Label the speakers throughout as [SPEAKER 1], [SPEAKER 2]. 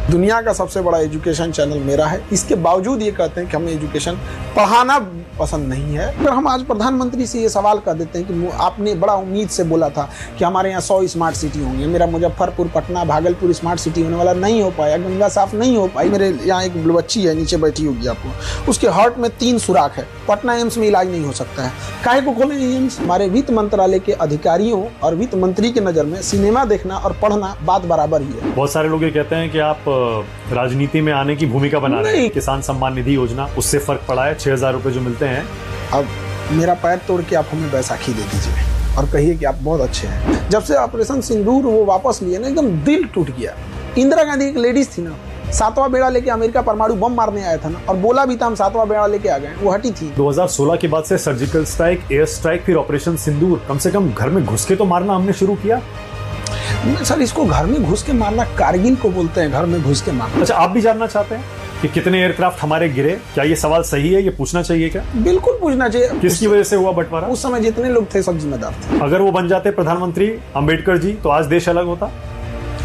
[SPEAKER 1] दुनिया का सबसे बड़ा एजुकेशन चैनल मेरा है। इसके बावजूद ये कहते हैं कि हमें एजुकेशन पढ़ाना पसंद नहीं है। अगर हम आज प्रधानमंत्री से ये सवाल कर देते हैं कि आपने बड़ा उम्मीद से बोला था कि हमारे यहाँ 100 स्मार्ट सिटी होंगे, मेरा मुजफ्फरपुर, पटना, भागलपुर स्मार्ट सिटी होने वाला नहीं हो पाया, गंगा साफ नहीं हो पाई। मेरे यहाँ एक बच्ची है, नीचे बैठी होगी आपको, उसके हार्ट में 3 सुराख है, पटना एम्स में इलाज नहीं हो सकता है। काहे को खोले एम्स? हमारे वित्त मंत्रालय के अधिकारियों और वित्त मंत्री के नज़र में सिनेमा देखना और पढ़ना बात बराबर ही है।
[SPEAKER 2] बहुत सारे लोग ये कहते हैं कि आप राजनीति में आने की भूमिका बना रहे हैं। किसान सम्मान निधि योजना, उससे फर्क पड़ा है? 6,000 रुपए जो मिलते हैं।
[SPEAKER 1] अब मेरा पैर तोड़ के आप हमें बैसाखी दे दीजिए और कहिए कि आप बहुत अच्छे हैं। जब से ऑपरेशन सिंदूर वो वापस लिए ना, एकदम दिल टूट गया। इंदिरा गांधी एक लेडीज थी ना, 7वां बेड़ा लेके अमेरिका परमाणु बम मारने आया था ना, और बोला भी था हम 7वां बेड़ा लेके आ गए, वो हटी थी।
[SPEAKER 2] 2016 के बाद से सर्जिकल स्ट्राइक, एयर स्ट्राइक, फिर ऑपरेशन सिंदूर, कम से कम घर में घुस के तो मारना हमने शुरू किया।
[SPEAKER 1] सर, इसको घर में घुस के मारना कारगिल को बोलते हैं, घर में घुस के मारना।
[SPEAKER 2] अच्छा, आप भी जानना चाहते हैं कि कितने एयरक्राफ्ट हमारे गिरे? क्या ये सवाल सही है? ये पूछना चाहिए क्या?
[SPEAKER 1] बिल्कुल पूछना चाहिए।
[SPEAKER 2] किसकी वजह से हुआ बंटवारा?
[SPEAKER 1] उस समय जितने लोग थे सब जिम्मेदार थे।
[SPEAKER 2] अगर वो बन जाते प्रधानमंत्री अंबेडकर जी, तो आज देश अलग होता,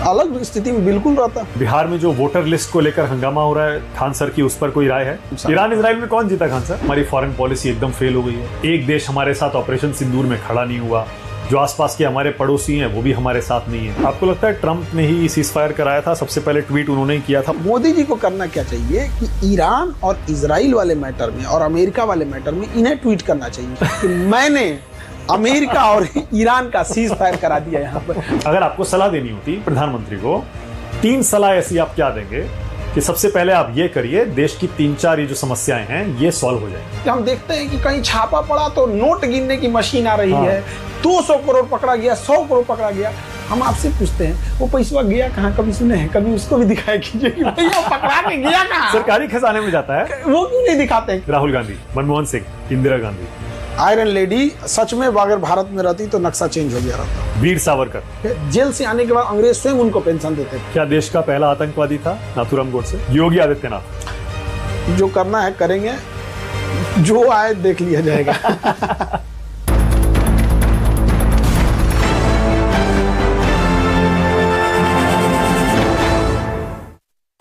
[SPEAKER 1] अलग स्थिति में बिल्कुल रहता।
[SPEAKER 2] बिहार में जो वोटर लिस्ट को लेकर हंगामा हो रहा है, खान सर की उस पर कोई राय है? ईरान इजराइल में कौन जीता खान सर? हमारी फॉरेन पॉलिसी एकदम फेल हो गई है। एक देश हमारे साथ ऑपरेशन सिंदूर में खड़ा नहीं हुआ, जो आसपास के हमारे पड़ोसी हैं वो भी हमारे साथ नहीं है। आपको लगता है ट्रंप ने ही सीज फायर कराया था? सबसे पहले ट्वीट उन्होंने ही किया था।
[SPEAKER 1] मोदी जी को करना क्या चाहिए कि ईरान और इजराइल वाले मैटर में और अमेरिका वाले मैटर में इन्हें ट्वीट करना चाहिए कि मैंने अमेरिका और ईरान का सीज फायर करा दिया यहाँ पर।
[SPEAKER 2] अगर आपको सलाह देनी होती प्रधानमंत्री को, 3 सलाह ऐसी आप क्या देंगे कि सबसे पहले आप ये करिए, देश की 3-4 ये जो समस्याएं हैं ये सॉल्व हो जाएंगी?
[SPEAKER 1] हम देखते हैं कि कहीं छापा पड़ा तो नोट गिनने की मशीन आ रही है, 200 करोड़ पकड़ा गया, 100 करोड़ पकड़ा गया। हम आपसे पूछते हैं वो पैसा गया कहाँ? कभी सुने हैं? कभी उसको भी दिखाया कीजिए कि भाई वो पकड़ा के गया कहाँ?
[SPEAKER 2] सरकारी खजाने में जाता है,
[SPEAKER 1] वो क्यों नहीं दिखाते हैं?
[SPEAKER 2] राहुल गांधी, मनमोहन सिंह, इंदिरा गांधी,
[SPEAKER 1] आयरन लेडी सच में अगर भारत में रहती तो नक्शा चेंज हो गया रहता।
[SPEAKER 2] वीर सावरकर,
[SPEAKER 1] जेल से आने के बाद अंग्रेज स्वयं उनको पेंशन देते थे।
[SPEAKER 2] क्या देश का पहला आतंकवादी था नाथूराम गोडसे? योगी आदित्यनाथ।
[SPEAKER 1] जो करना है करेंगे, जो आए देख लिया जाएगा।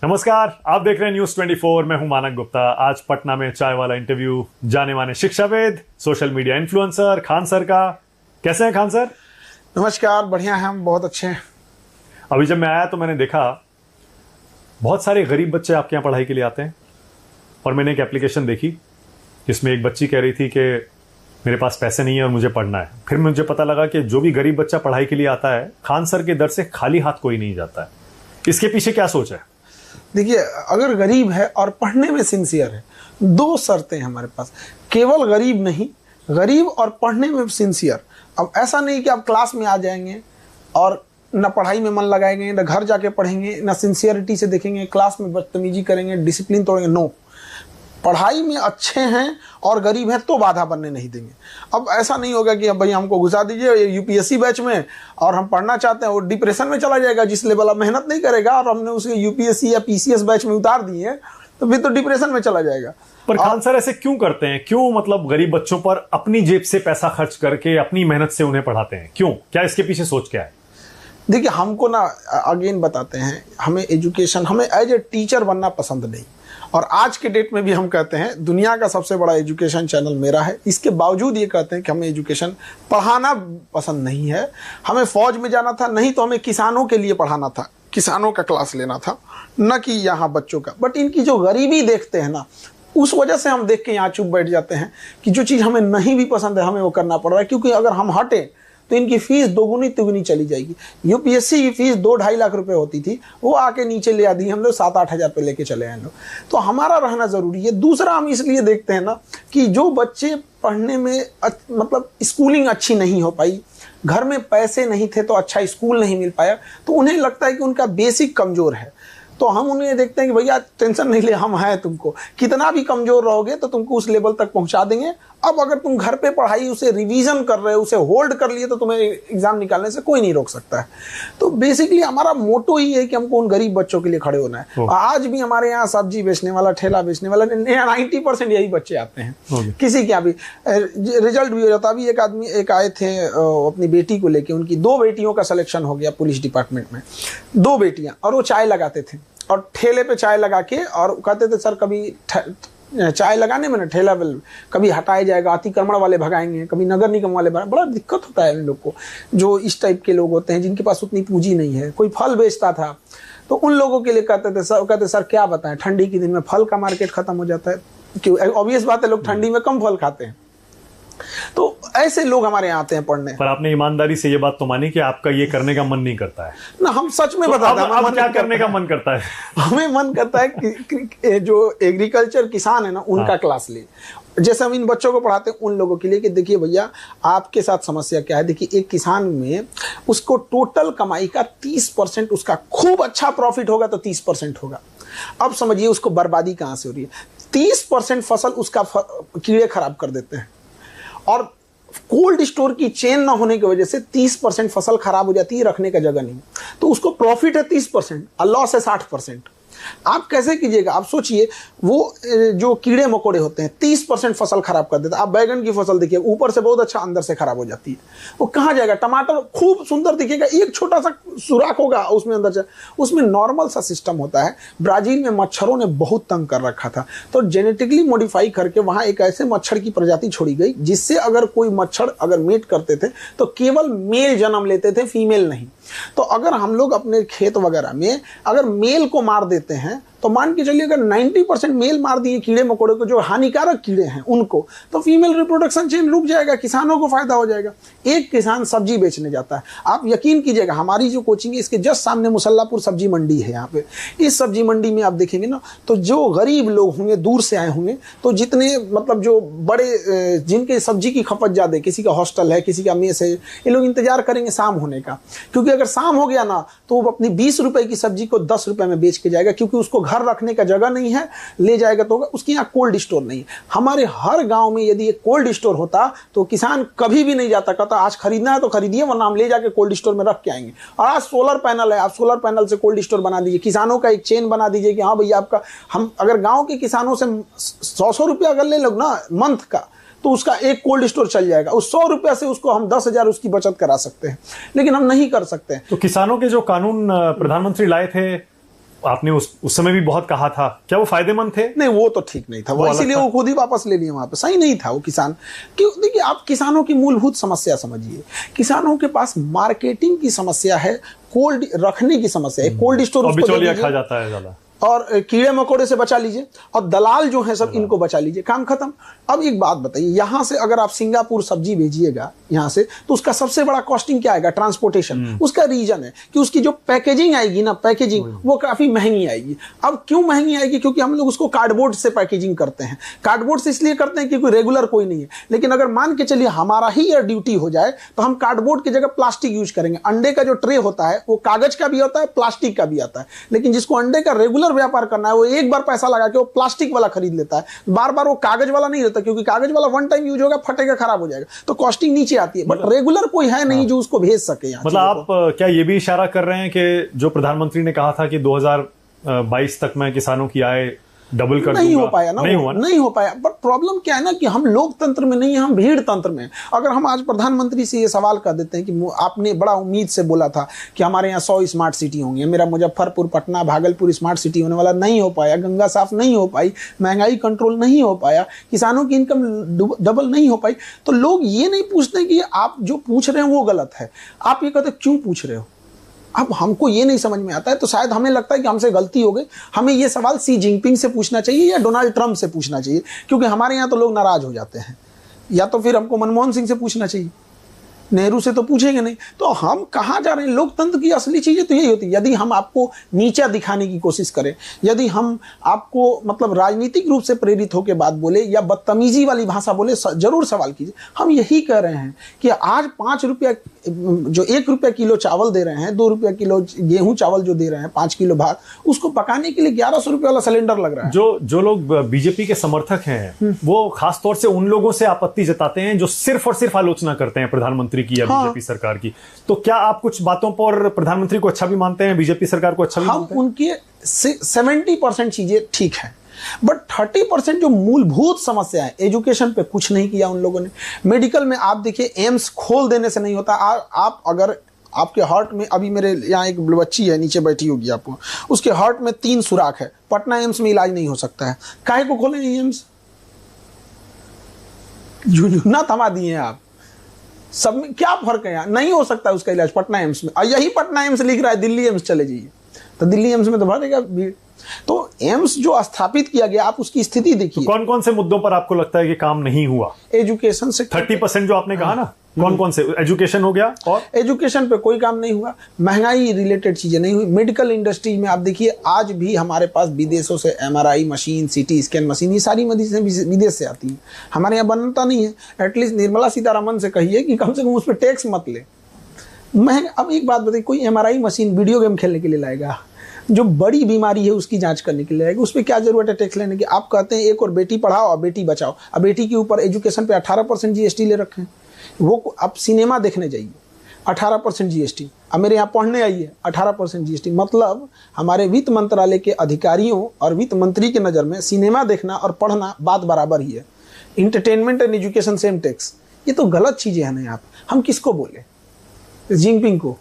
[SPEAKER 2] नमस्कार, आप देख रहे हैं न्यूज 24। मैं हूं मानक गुप्ता। आज पटना में चाय वाला इंटरव्यू जाने माने शिक्षाविद, social media influencer Khan sir का। कैसे हैं खान सर?
[SPEAKER 1] नमस्कार, बढ़िया है, हम बहुत अच्छे हैं।
[SPEAKER 2] अभी जब मैं आया तो मैंने देखा बहुत सारे गरीब बच्चे आपके यहाँ पढ़ाई के लिए आते हैं, और मैंने एक एप्लीकेशन देखी जिसमें एक बच्ची कह रही थी कि मेरे पास पैसे नहीं है और मुझे पढ़ना है। फिर मुझे पता लगा कि जो भी गरीब बच्चा पढ़ाई के लिए आता है, खान सर के दर से खाली हाथ कोई नहीं जाता है। इसके पीछे क्या सोच है?
[SPEAKER 1] देखिए, अगर गरीब है और पढ़ने में सिंसियर है, 2 शर्तें हैं हमारे पास। केवल गरीब नहीं, गरीब और पढ़ने में सिंसियर। अब ऐसा नहीं कि आप क्लास में आ जाएंगे और न पढ़ाई में मन लगाएंगे, न घर जाके पढ़ेंगे, न सिंसियरिटी से देखेंगे, क्लास में बदतमीजी करेंगे, डिसिप्लिन तोड़ेंगे। नो, पढ़ाई में अच्छे हैं और गरीब हैं तो बाधा बनने नहीं देंगे। अब ऐसा नहीं होगा कि अब भाई हमको घुसा दीजिए यूपीएससी बैच में और हम पढ़ना चाहते हैं, वो डिप्रेशन में चला जाएगा। जिस लेवल आप मेहनत नहीं करेगा और हमने उसे यूपीएससी या पीसीएस बैच में उतार दिए तो फिर तो डिप्रेशन में चला जाएगा।
[SPEAKER 2] पर खान सर ऐसे क्यों करते हैं? क्यों मतलब गरीब बच्चों पर अपनी जेब से पैसा खर्च करके अपनी मेहनत से उन्हें पढ़ाते हैं? क्यों? क्या इसके पीछे सोच क्या है?
[SPEAKER 1] देखिए, हमको ना अगेन बताते हैं, हमें एजुकेशन, हमें एज ए टीचर बनना पसंद नहीं। और आज के डेट में भी हम कहते हैं दुनिया का सबसे बड़ा एजुकेशन चैनल मेरा है। इसके बावजूद ये कहते हैं कि हमें एजुकेशन पढ़ाना पसंद नहीं है। हमें फौज में जाना था, नहीं तो हमें किसानों के लिए पढ़ाना था, किसानों का क्लास लेना था, न कि यहाँ बच्चों का। बट इनकी जो गरीबी देखते हैं ना, उस वजह से हम देख के यहाँ चुप बैठ जाते हैं कि जो चीज़ हमें नहीं भी पसंद है हमें वो करना पड़ रहा है, क्योंकि अगर हम हटें तो इनकी फीस दोगुनी तिगुनी चली जाएगी। यूपीएससी की फीस 2-2.5 लाख रुपए होती थी, वो आके नीचे ले आती, हम लोग 7-8 हज़ार पे लेके चले आए लोग। तो हमारा रहना ज़रूरी है। दूसरा, हम इसलिए देखते हैं ना कि जो बच्चे पढ़ने में मतलब स्कूलिंग अच्छी नहीं हो पाई, घर में पैसे नहीं थे तो अच्छा स्कूल नहीं मिल पाया, तो उन्हें लगता है कि उनका बेसिक कमज़ोर है। तो हम उन्हें देखते हैं कि भैया टेंशन नहीं ले, हम हैं, तुमको कितना भी कमज़ोर रहोगे तो तुमको उस लेवल तक पहुंचा देंगे। अब अगर तुम घर पे पढ़ाई उसे रिवीजन कर रहे हो, उसे होल्ड कर लिए, तो तुम्हें एग्जाम निकालने से कोई नहीं रोक सकता है। तो बेसिकली हमारा मोटो ही है कि हमको उन गरीब बच्चों के लिए खड़े होना है। आज भी हमारे यहाँ सब्जी बेचने वाला, ठेला बेचने वाला, 90% यही बच्चे आते हैं। किसी के यहाँ भी रिजल्ट भी हो जाता। अभी एक आए थे अपनी बेटी को लेके, उनकी 2 बेटियों का सिलेक्शन हो गया पुलिस डिपार्टमेंट में, 2 बेटियां, और वो चाय लगाते थे। और ठेले पे चाय लगा के, और कहते थे सर कभी चाय लगाने में ना ठेला कभी हटाया जाएगा, अतिक्रमण वाले भगाएंगे, कभी नगर निगम वाले भगाएंगे। बड़ा दिक्कत होता है इन लोग को, जो इस टाइप के लोग होते हैं जिनके पास उतनी पूंजी नहीं है। कोई फल बेचता था तो उन लोगों के लिए कहते सर क्या बताएं, ठंडी के दिन में फल का मार्केट खत्म हो जाता है। क्यों? ऑब्वियस बात है, लोग ठंडी में कम फल खाते हैं। तो ऐसे लोग हमारे यहाँ आते हैं पढ़ने।
[SPEAKER 2] पर आपने ईमानदारी से ये बात तो मानी कि आपका ये करने का मन नहीं करता है
[SPEAKER 1] ना, हम सच में
[SPEAKER 2] तो
[SPEAKER 1] बताते हैं।
[SPEAKER 2] अब क्या करने का मन करता है?
[SPEAKER 1] हमें मन करता है कि जो एग्रीकल्चर किसान है ना उनका क्लास ले, जैसे हम इन बच्चों को पढ़ाते हैं उन लोगों के लिए, कि देखिए भैया आपके साथ समस्या क्या है। देखिए एक किसान में उसको टोटल कमाई का 30% उसका खूब अच्छा प्रॉफिट होगा तो 30% होगा। अब समझिए उसको बर्बादी कहाँ से हो रही है। 30% फसल उसका कीड़े खराब कर देते हैं, और कोल्ड स्टोर की चेन ना होने की वजह से 30% फसल खराब हो जाती है, रखने का जगह नहीं। तो उसको प्रॉफिट है 30% और लॉस है 60%। आप कैसे कीजिएगा? आप सोचिए, वो जो कीड़े मकोड़े होते हैं 30% फसल खराब कर देते हैं। आप बैगन की फसल देखिए, ऊपर से बहुत अच्छा, अंदर से खराब हो जाती है। वो कहाँ जाएगा? टमाटर खूब सुंदर दिखेगा, एक छोटा सा सुराख होगा उसमें अंदर से, उसमें नॉर्मल सा सिस्टम होता है। ब्राजील में मच्छरों ने बहुत तंग कर रखा था, तो जेनेटिकली मॉडिफाई करके वहां एक ऐसे मच्छर की प्रजाति छोड़ी गई जिससे अगर कोई मच्छर अगर मीट करते थे तो केवल मेल जन्म लेते थे, फीमेल नहीं। तो अगर हम लोग अपने खेत वगैरह में अगर मेल को मार देते हैं तो मान के चलिए अगर 90% मेल मार दिए कीड़े मकोड़े को, जो हानिकारक कीड़े हैं उनको, तो फीमेल रिप्रोडक्शन चेन रुक जाएगा, किसानों को फायदा हो जाएगा। एक किसान सब्जी बेचने जाता है, आप यकीन कीजिएगा हमारी जो कोचिंग है इसके जस्ट सामने मुसल्लापुर सब्जी मंडी है। यहाँ पे इस सब्जी मंडी में आप देखेंगे ना, तो जो गरीब लोग होंगे, दूर से आए होंगे, तो जितने मतलब जो बड़े जिनके सब्जी की खपत ज्यादा है, किसी का हॉस्टल है, किसी का मेस है, ये लोग इंतजार करेंगे शाम होने का, क्योंकि अगर शाम हो गया ना तो वो अपनी 20 रुपए की सब्जी को 10 रुपए में बेच के जाएगा, क्योंकि उसको घर रखने का जगह नहीं है, ले जाएगा तो उसके यहाँ कोल्ड स्टोर नहीं है। हमारे हर गांव में यदि एक कोल्ड स्टोर होता तो किसान कभी भी नहीं जाता, कहता आज खरीदना है तो खरीदिए, वरना हम ले जाके कोल्ड स्टोर में रख के आएंगे। और आज सोलर पैनल है, आप सोलर पैनल से कोल्ड स्टोर बना दीजिए, किसानों का एक चेन बना दीजिए कि हाँ भैया आपका, हम अगर गांव के किसानों से 100 रुपया अगर ले लो ना मंथ का, तो उसका एक कोल्ड स्टोर चल जाएगा। उस 100 रुपया से उसको हम 10,000 उसकी बचत करा सकते हैं, लेकिन हम नहीं कर सकते।
[SPEAKER 2] तो किसानों के जो कानून प्रधानमंत्री लाए थे, आपने उस समय भी बहुत कहा था, क्या वो फायदेमंद थे?
[SPEAKER 1] नहीं, वो तो ठीक नहीं था, वो इसीलिए वो खुद ही वापस ले लिए वहां पे। सही नहीं था वो किसान। क्यों? देखिए आप किसानों की मूलभूत समस्या समझिए, किसानों के पास मार्केटिंग की समस्या है, कोल्ड रखने की समस्या है। कोल्ड स्टोर
[SPEAKER 2] बिचौलिया खा जाता है ज्यादा,
[SPEAKER 1] और कीड़े मकोड़े से बचा लीजिए, और दलाल जो है सब इनको बचा लीजिए, काम खत्म। अब एक बात बताइए, यहां से अगर आप सिंगापुर सब्जी भेजिएगा यहां से, तो उसका सबसे बड़ा कॉस्टिंग क्या आएगा? ट्रांसपोर्टेशन। उसका रीजन है कि उसकी जो पैकेजिंग आएगी ना, पैकेजिंग वो काफी महंगी आएगी। अब क्यों महंगी आएगी? क्योंकि हम लोग उसको कार्डबोर्ड से पैकेजिंग करते हैं। कार्डबोर्ड से इसलिए करते हैं क्योंकि रेगुलर कोई नहीं है, लेकिन अगर मान के चलिए हमारा ही यह ड्यूटी हो जाए तो हम कार्डबोर्ड की जगह प्लास्टिक यूज करेंगे। अंडे का जो ट्रे होता है वो कागज का भी होता है, प्लास्टिक का भी आता है, लेकिन जिसको अंडे का रेगुलर व्यापार करना है वो एक बार पैसा लगा के वो प्लास्टिक वाला खरीद लेता है, बार बार वो कागज वाला नहीं लेता, क्योंकि कागज वाला वन टाइम यूज होगा, फटेगा, खराब हो जाएगा, तो कॉस्टिंग नीचे आती है। बट रेगुलर कोई है नहीं जो उसको भेज सके।
[SPEAKER 2] मतलब आप क्या ये भी इशारा कर रहे हैं कि जो प्रधानमंत्री ने कहा था कि 2022 तक मैं किसानों की आय डबल कर
[SPEAKER 1] नहीं
[SPEAKER 2] दूंगा,
[SPEAKER 1] हो पाया ना, नहीं हो पाया। बट प्रॉब्लम क्या है ना कि हम लोकतंत्र में नहीं है, हम भीड़ तंत्र में। अगर हम आज प्रधानमंत्री से ये सवाल कर देते हैं कि आपने बड़ा उम्मीद से बोला था कि हमारे यहाँ 100 स्मार्ट सिटी होंगी, मेरा मुजफ्फरपुर, पटना, भागलपुर स्मार्ट सिटी होने वाला, नहीं हो पाया। गंगा साफ नहीं हो पाई, महंगाई कंट्रोल नहीं हो पाया, किसानों की इनकम डबल नहीं हो पाई, तो लोग ये नहीं पूछते कि आप जो पूछ रहे हैं वो गलत है। आप ये कहते क्यों पूछ रहे हो? अब हमको ये नहीं समझ में आता है, तो शायद हमें लगता है कि हमसे गलती हो गई। हमें ये सवाल सी जिनपिंग से पूछना चाहिए या डोनाल्ड ट्रंप से पूछना चाहिए, क्योंकि हमारे यहाँ तो लोग नाराज हो जाते हैं। या तो फिर हमको मनमोहन सिंह से पूछना चाहिए, नेहरू से तो पूछेंगे नहीं। तो हम कहाँ जा रहे हैं? लोकतंत्र की असली चीजें तो यही होती है। यदि हम आपको नीचा दिखाने की कोशिश करें, यदि हम आपको मतलब राजनीतिक रूप से प्रेरित होकर बात बोले या बदतमीजी वाली भाषा बोले, जरूर सवाल कीजिए। हम यही कह रहे हैं कि आज 5 रुपया जो 1 रुपया किलो चावल दे रहे हैं, 2 रुपया किलो गेहूं चावल जो दे रहे हैं, 5 किलो भात, उसको पकाने के लिए 1100 रुपये वाला सिलेंडर लग रहा है।
[SPEAKER 2] जो लोग बीजेपी के समर्थक हैं वो खासतौर से उन लोगों से आपत्ति जताते हैं जो सिर्फ और सिर्फ आलोचना करते हैं प्रधानमंत्री की या बीजेपी सरकार की। तो क्या आप कुछ बातों पर प्रधानमंत्री को अच्छा भी मानते हैं, बीजेपी सरकार को अच्छा भी मानते हैं?
[SPEAKER 1] उनके 70% चीजें ठीक है, बट 30% जो मूलभूत समस्या है, एजुकेशन पे कुछ नहीं किया उन लोगों ने। मेडिकल में आप देखिए, एम्स खोल देने से नहीं होता। आप अगर आपके हार्ट में, अभी मेरे यहाँ एक बच्ची है नीचे बैठी होगी आपको, उसके हार्ट में 3 सुराख है, पटना एम्स में इलाज नहीं हो सकता है, काहे को खोले नहीं एम्स? झुंझुना थमा दिए हैं आप, सब में क्या फर्क है? यहाँ नहीं हो सकता उसका इलाज पटना एम्स में, और यही पटना एम्स लिख रहा है दिल्ली एम्स चले जाइए, तो दिल्ली एम्स में तो भरेगा भीड़। तो एम्स जो स्थापित किया गया, आप उसकी स्थिति देखिए।
[SPEAKER 2] तो कौन कौन से मुद्दों पर आपको लगता है कि काम नहीं हुआ?
[SPEAKER 1] एजुकेशन से
[SPEAKER 2] 30% जो आपने कहा ना, कौन कौन से? एजुकेशन हो गया, और
[SPEAKER 1] एजुकेशन पे कोई काम नहीं हुआ, महंगाई रिलेटेड चीजें नहीं हुई। मेडिकल इंडस्ट्री में आप देखिए, आज भी हमारे पास विदेशों से MRI machine, CT scan machine, ये सारी मशीनें विदेश से आती हैं, हमारे यहाँ बनता नहीं है। एटलीस्ट निर्मला सीतारमन से कहिए कि कम से कम उस पर टैक्स मत ले। अब एक बात बताइए, कोई MRI मशीन वीडियो गेम खेलने के लिए लाएगा? जो बड़ी बीमारी है उसकी जांच करने के लिए लाएगा, उस पर क्या जरूरत है टैक्स लेने की? आप कहते हैं एक और बेटी पढ़ाओ और बेटी बचाओ, अब बेटी के ऊपर एजुकेशन पे 18% GST ले रखे हैं। वो आप सिनेमा देखने जाइए 18% GST, अब मेरे यहाँ पढ़ने आइए 18% GST। मतलब हमारे वित्त मंत्रालय के अधिकारियों और वित्त मंत्री की नज़र में सिनेमा देखना और पढ़ना बात बराबर ही है। Entertainment and education same tax, ये तो गलत चीज़ें हैं ना। यहाँ पर हम किसको बोले? जिनपिंग को।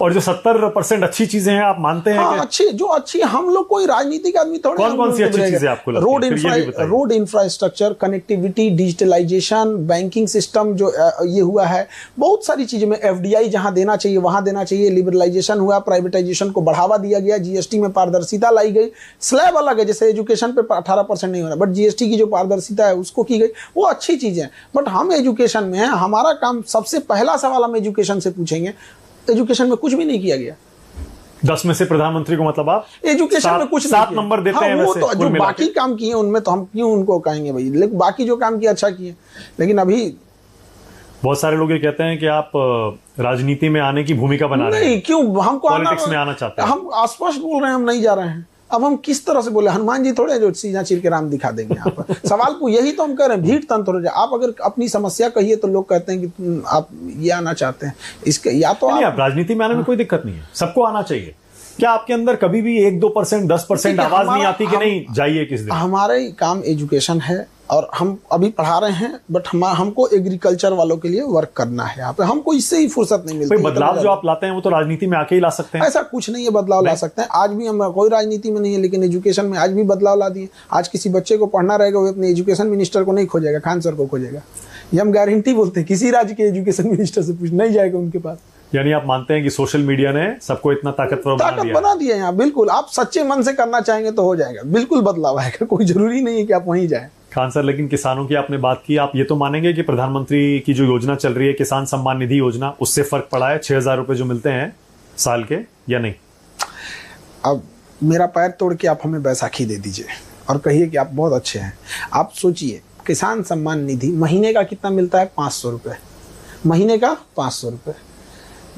[SPEAKER 2] और जो 70% अच्छी चीजें हैं आप मानते हैं?
[SPEAKER 1] हाँ, अच्छी, जो अच्छी, हम लोग कोई राजनीतिक आदमी थोड़े।
[SPEAKER 2] कौन कौन सी अच्छी चीजें आपको लगती है?
[SPEAKER 1] Road infrastructure, connectivity, digitalisation, banking system जो ये हुआ है, बहुत सारी चीजें में FDI जहां देना चाहिए वहां देना चाहिए, लिबरलाइजेशन हुआ, प्राइवेटाइजेशन को बढ़ावा दिया गया, GST में पारदर्शिता लाई गई। स्लैब अलग है, जैसे एजुकेशन पे 18% नहीं होना, बट GST की जो पारदर्शिता है उसको की गई, वो अच्छी चीजें हैं। बट हम एजुकेशन में हैं, हमारा काम, सबसे पहला सवाल हम एजुकेशन से पूछेंगे, एजुकेशन में कुछ भी नहीं किया गया।
[SPEAKER 2] 10 में से प्रधानमंत्री को मतलब आप
[SPEAKER 1] एजुकेशन में कुछ
[SPEAKER 2] 7 नंबर देते हैं?
[SPEAKER 1] वो तो जो बाकी काम किए उनमें तो हम क्यों उनको कहेंगे भाई, लेकिन बाकी जो काम किया अच्छा किए। लेकिन अभी
[SPEAKER 2] बहुत सारे लोग ये कहते हैं कि आप राजनीति में आने की भूमिका बना रहे हैं।
[SPEAKER 1] नहीं, क्यों हमको
[SPEAKER 2] पॉलिटिक्स में आना चाहते हैं?
[SPEAKER 1] हम स्पष्ट बोल रहे हैं, हम नहीं जा रहे हैं। अब हम किस तरह से बोले? हनुमान जी थोड़े जो सीधा चीर के राम दिखा देंगे यहाँ पर। सवाल को यही तो हम कह रहे हैं, भीड़ तंत्र हो जाए। आप अगर अपनी समस्या कहिए तो लोग कहते हैं कि आप ये आना चाहते हैं, इसके या तो
[SPEAKER 2] आप राजनीति में आने में कोई दिक्कत नहीं है, सबको आना चाहिए। क्या आपके अंदर कभी भी 1-2%, 10% आवाज नहीं आती कि नहीं जाइए किस दिन?
[SPEAKER 1] हमारे काम एजुकेशन है और हम अभी पढ़ा रहे हैं, बट हमको एग्रीकल्चर वालों के लिए वर्क करना है यहाँ पे, हमको इससे ही फुर्सत नहीं मिलती।
[SPEAKER 2] बदलाव जो आप लाते हैं वो तो राजनीति में आके ही ला सकते हैं।
[SPEAKER 1] ऐसा कुछ नहीं है, बदलाव ला सकते हैं। आज भी हम कोई राजनीति में नहीं है, लेकिन एजुकेशन में आज भी बदलाव ला दिए। आज किसी बच्चे को पढ़ना रहेगा, वो अपने एजुकेशन मिनिस्टर को नहीं खोजेगा, खान सर को खोजेगा। ये हम गारंटी बोलते हैं, किसी राज्य के एजुकेशन मिनिस्टर से पूछ नहीं जाएगा उनके पास।
[SPEAKER 2] यानी आप मानते हैं कि सोशल मीडिया ने सबको इतना ताकतवर
[SPEAKER 1] बना दिया यहाँ। बिल्कुल, आप सच्चे मन से करना चाहेंगे तो हो जाएगा, बिल्कुल बदलाव आएगा, कोई जरूरी नहीं है कि आप वहीं जाएं।
[SPEAKER 2] खान सर, लेकिन किसानों की आपने बात की, आप ये तो मानेंगे कि प्रधानमंत्री की जो योजना चल रही है, किसान सम्मान निधि योजना, उससे फर्क पड़ा है 6,000 रुपए जो मिलते हैं साल के, या नहीं?
[SPEAKER 1] अब मेरा पैर तोड़ के आप हमें बैसाखी दे दीजिए और कहिए कि आप बहुत अच्छे हैं। आप सोचिए, किसान सम्मान निधि महीने का कितना मिलता है? 500 रुपये महीने का, 500 रुपये।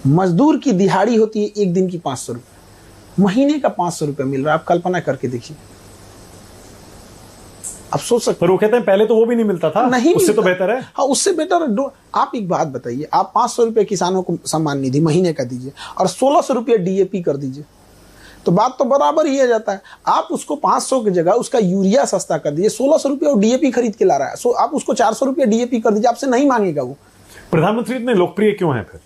[SPEAKER 1] मजदूर की दिहाड़ी होती है एक दिन की 500 रुपये, महीने का 500 रुपये मिल रहा है। आप कल्पना करके देखिए, आप सोच सकते।
[SPEAKER 2] पर वो कहते हैं पहले तो वो भी नहीं मिलता था, नहीं, उससे तो बेहतर है।
[SPEAKER 1] हाँ, उससे बेटर। आप एक बात बताइए, आप 500 रुपये किसानों को सम्मान निधि महीने का दीजिए और 1600 रुपये DAP कर दीजिए, तो बात तो बराबर ही आ जाता है। आप उसको 500 की जगह उसका यूरिया सस्ता कर दीजिए, 1600 रुपये और DAP खरीद के ला रहा है, सो आप उसको 400 रुपये DAP कर दीजिए, आपसे नहीं मांगेगा वो।
[SPEAKER 2] प्रधानमंत्री इतने लोकप्रिय क्यों है फिर?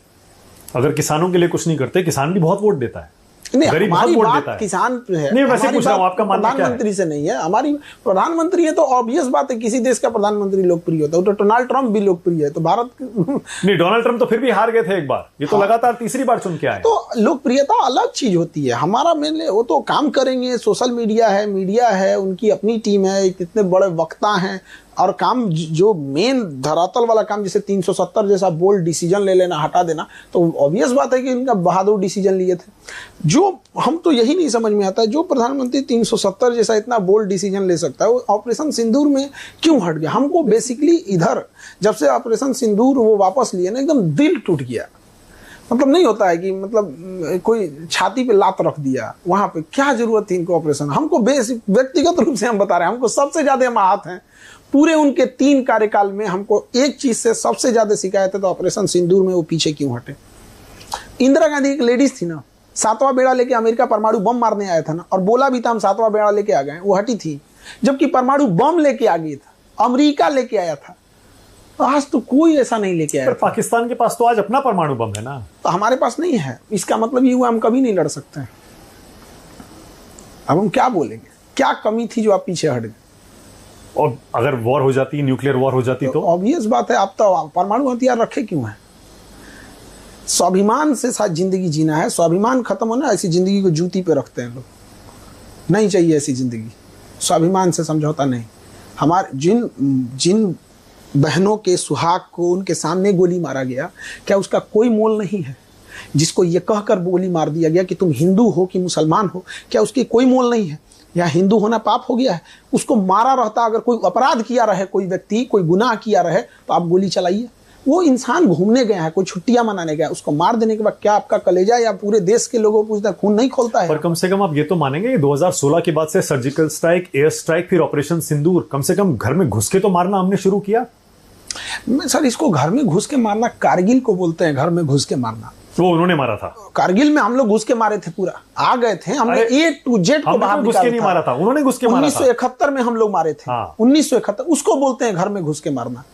[SPEAKER 2] अगर किसानों के लिए कुछ नहीं करते, किसान भी बहुत वोट देता है।
[SPEAKER 1] नहीं, हमारी बात किसान पे है।
[SPEAKER 2] नहीं, वैसे पूछ रहा हूं, आपका मानना क्या है?
[SPEAKER 1] प्रधानमंत्री से नहीं है, हमारी प्रधानमंत्री है तो ऑब्वियस बात है, किसी देश का प्रधानमंत्री लोकप्रिय होता है। तो डोनाल्ड ट्रंप भी लोकप्रिय है, तो भारत
[SPEAKER 2] नहीं, डोनाल्ड ट्रंप तो फिर भी हार गए थे एक बार, ये तो लगातार तीसरी बार चुन के आए।
[SPEAKER 1] तो लोकप्रियता अलग चीज होती है। हमारा मेनली वो तो काम करेंगे, सोशल मीडिया है, उनकी अपनी टीम है, कितने बड़े वक्ता हैं, और काम जो मेन धरातल वाला काम, जैसे 370 जैसा बोल्ड डिसीजन ले लेना, हटा देना, तो ऑब्वियस बात है कि इनका बहादुर डिसीजन लिए थे। जो हम तो यही नहीं समझ में आता है, जो प्रधानमंत्री 370 जैसा इतना बोल्ड डिसीजन ले सकता है, वो ऑपरेशन सिंदूर में क्यों हट गया? हमको बेसिकली इधर जब से ऑपरेशन सिंदूर वो वापस लिए ना, एकदम दिल टूट गया। मतलब नहीं होता है कि मतलब कोई छाती पे लात रख दिया, वहां पे क्या जरूरत थी इनको ऑपरेशन? हमको व्यक्तिगत रूप से हम बता रहे हैं, हमको सबसे ज्यादा हम आहत हैं पूरे उनके 3 कार्यकाल में। हमको एक चीज से सबसे ज्यादा शिकायत है, तो ऑपरेशन सिंदूर में वो पीछे क्यों हटे। इंदिरा गांधी एक लेडीज थी ना, 7वां बेड़ा लेके अमेरिका परमाणु बम मारने आया था ना, और बोला भी था हम 7वां बेड़ा लेके आ गए, वो हटी थी। जबकि परमाणु बम लेके आ गई था, अमेरिका लेके आया था, आज तो कोई ऐसा नहीं लेके आया।
[SPEAKER 2] पर पाकिस्तान के पास तो आज अपना परमाणु बम है ना।
[SPEAKER 1] तो हमारे पास नहीं है, इसका मतलब ये हुआ हम कभी नहीं लड़ सकते हैं। अब हम क्या बोलेंगे, क्या कमी थी जो आप पीछे हट गए?
[SPEAKER 2] और अगर वॉर हो जाती, न्यूक्लियर वॉर हो जाती तो
[SPEAKER 1] ऑब्वियस बात है, आप तो परमाणु हथियार रखे क्यों है? स्वाभिमान से साथ जिंदगी जीना है, स्वाभिमान खत्म होना, ऐसी जिंदगी को जूती पे रखते हैं लोग। नहीं चाहिए ऐसी जिंदगी, स्वाभिमान से समझौता नहीं। हमारे जिन बहनों के सुहाग को उनके सामने गोली मारा गया, क्या उसका कोई मोल नहीं है? जिसको ये कहकर गोली मार दिया गया कि तुम हिंदू हो कि मुसलमान हो, क्या उसकी कोई मोल नहीं है? या हिंदू होना पाप हो गया है? उसको मारा रहता, अगर कोई अपराध किया रहे, कोई व्यक्ति कोई गुनाह किया रहे, तो आप गोली चलाइए। वो इंसान घूमने गया है, कोई छुट्टियां मनाने गया, उसको मार देने के बाद क्या आपका कलेजा या पूरे देश के लोगों को पूछता खून नहीं खोलता है?
[SPEAKER 2] पर कम से कम आप ये तो मानेंगे 2016 के बाद से सर्जिकल स्ट्राइक, एयर स्ट्राइक, फिर ऑपरेशन सिंदूर, कम से कम घर में घुस के तो मारना हमने शुरू किया।
[SPEAKER 1] सर, इसको घर में घुस के मारना कारगिल को बोलते हैं, घर में घुस के मारना।
[SPEAKER 2] वो उन्होंने मारा था
[SPEAKER 1] कारगिल में, हम लोग घुस के मारे थे, पूरा आ गए थे हमने, ए टू जेड को बाहर
[SPEAKER 2] घुस के नहीं मारा था, उन्होंने घुस के मारा था।
[SPEAKER 1] 1971 में हम लोग मारे थे। 1971, उसको बोलते हैं घर में घुस के मारना।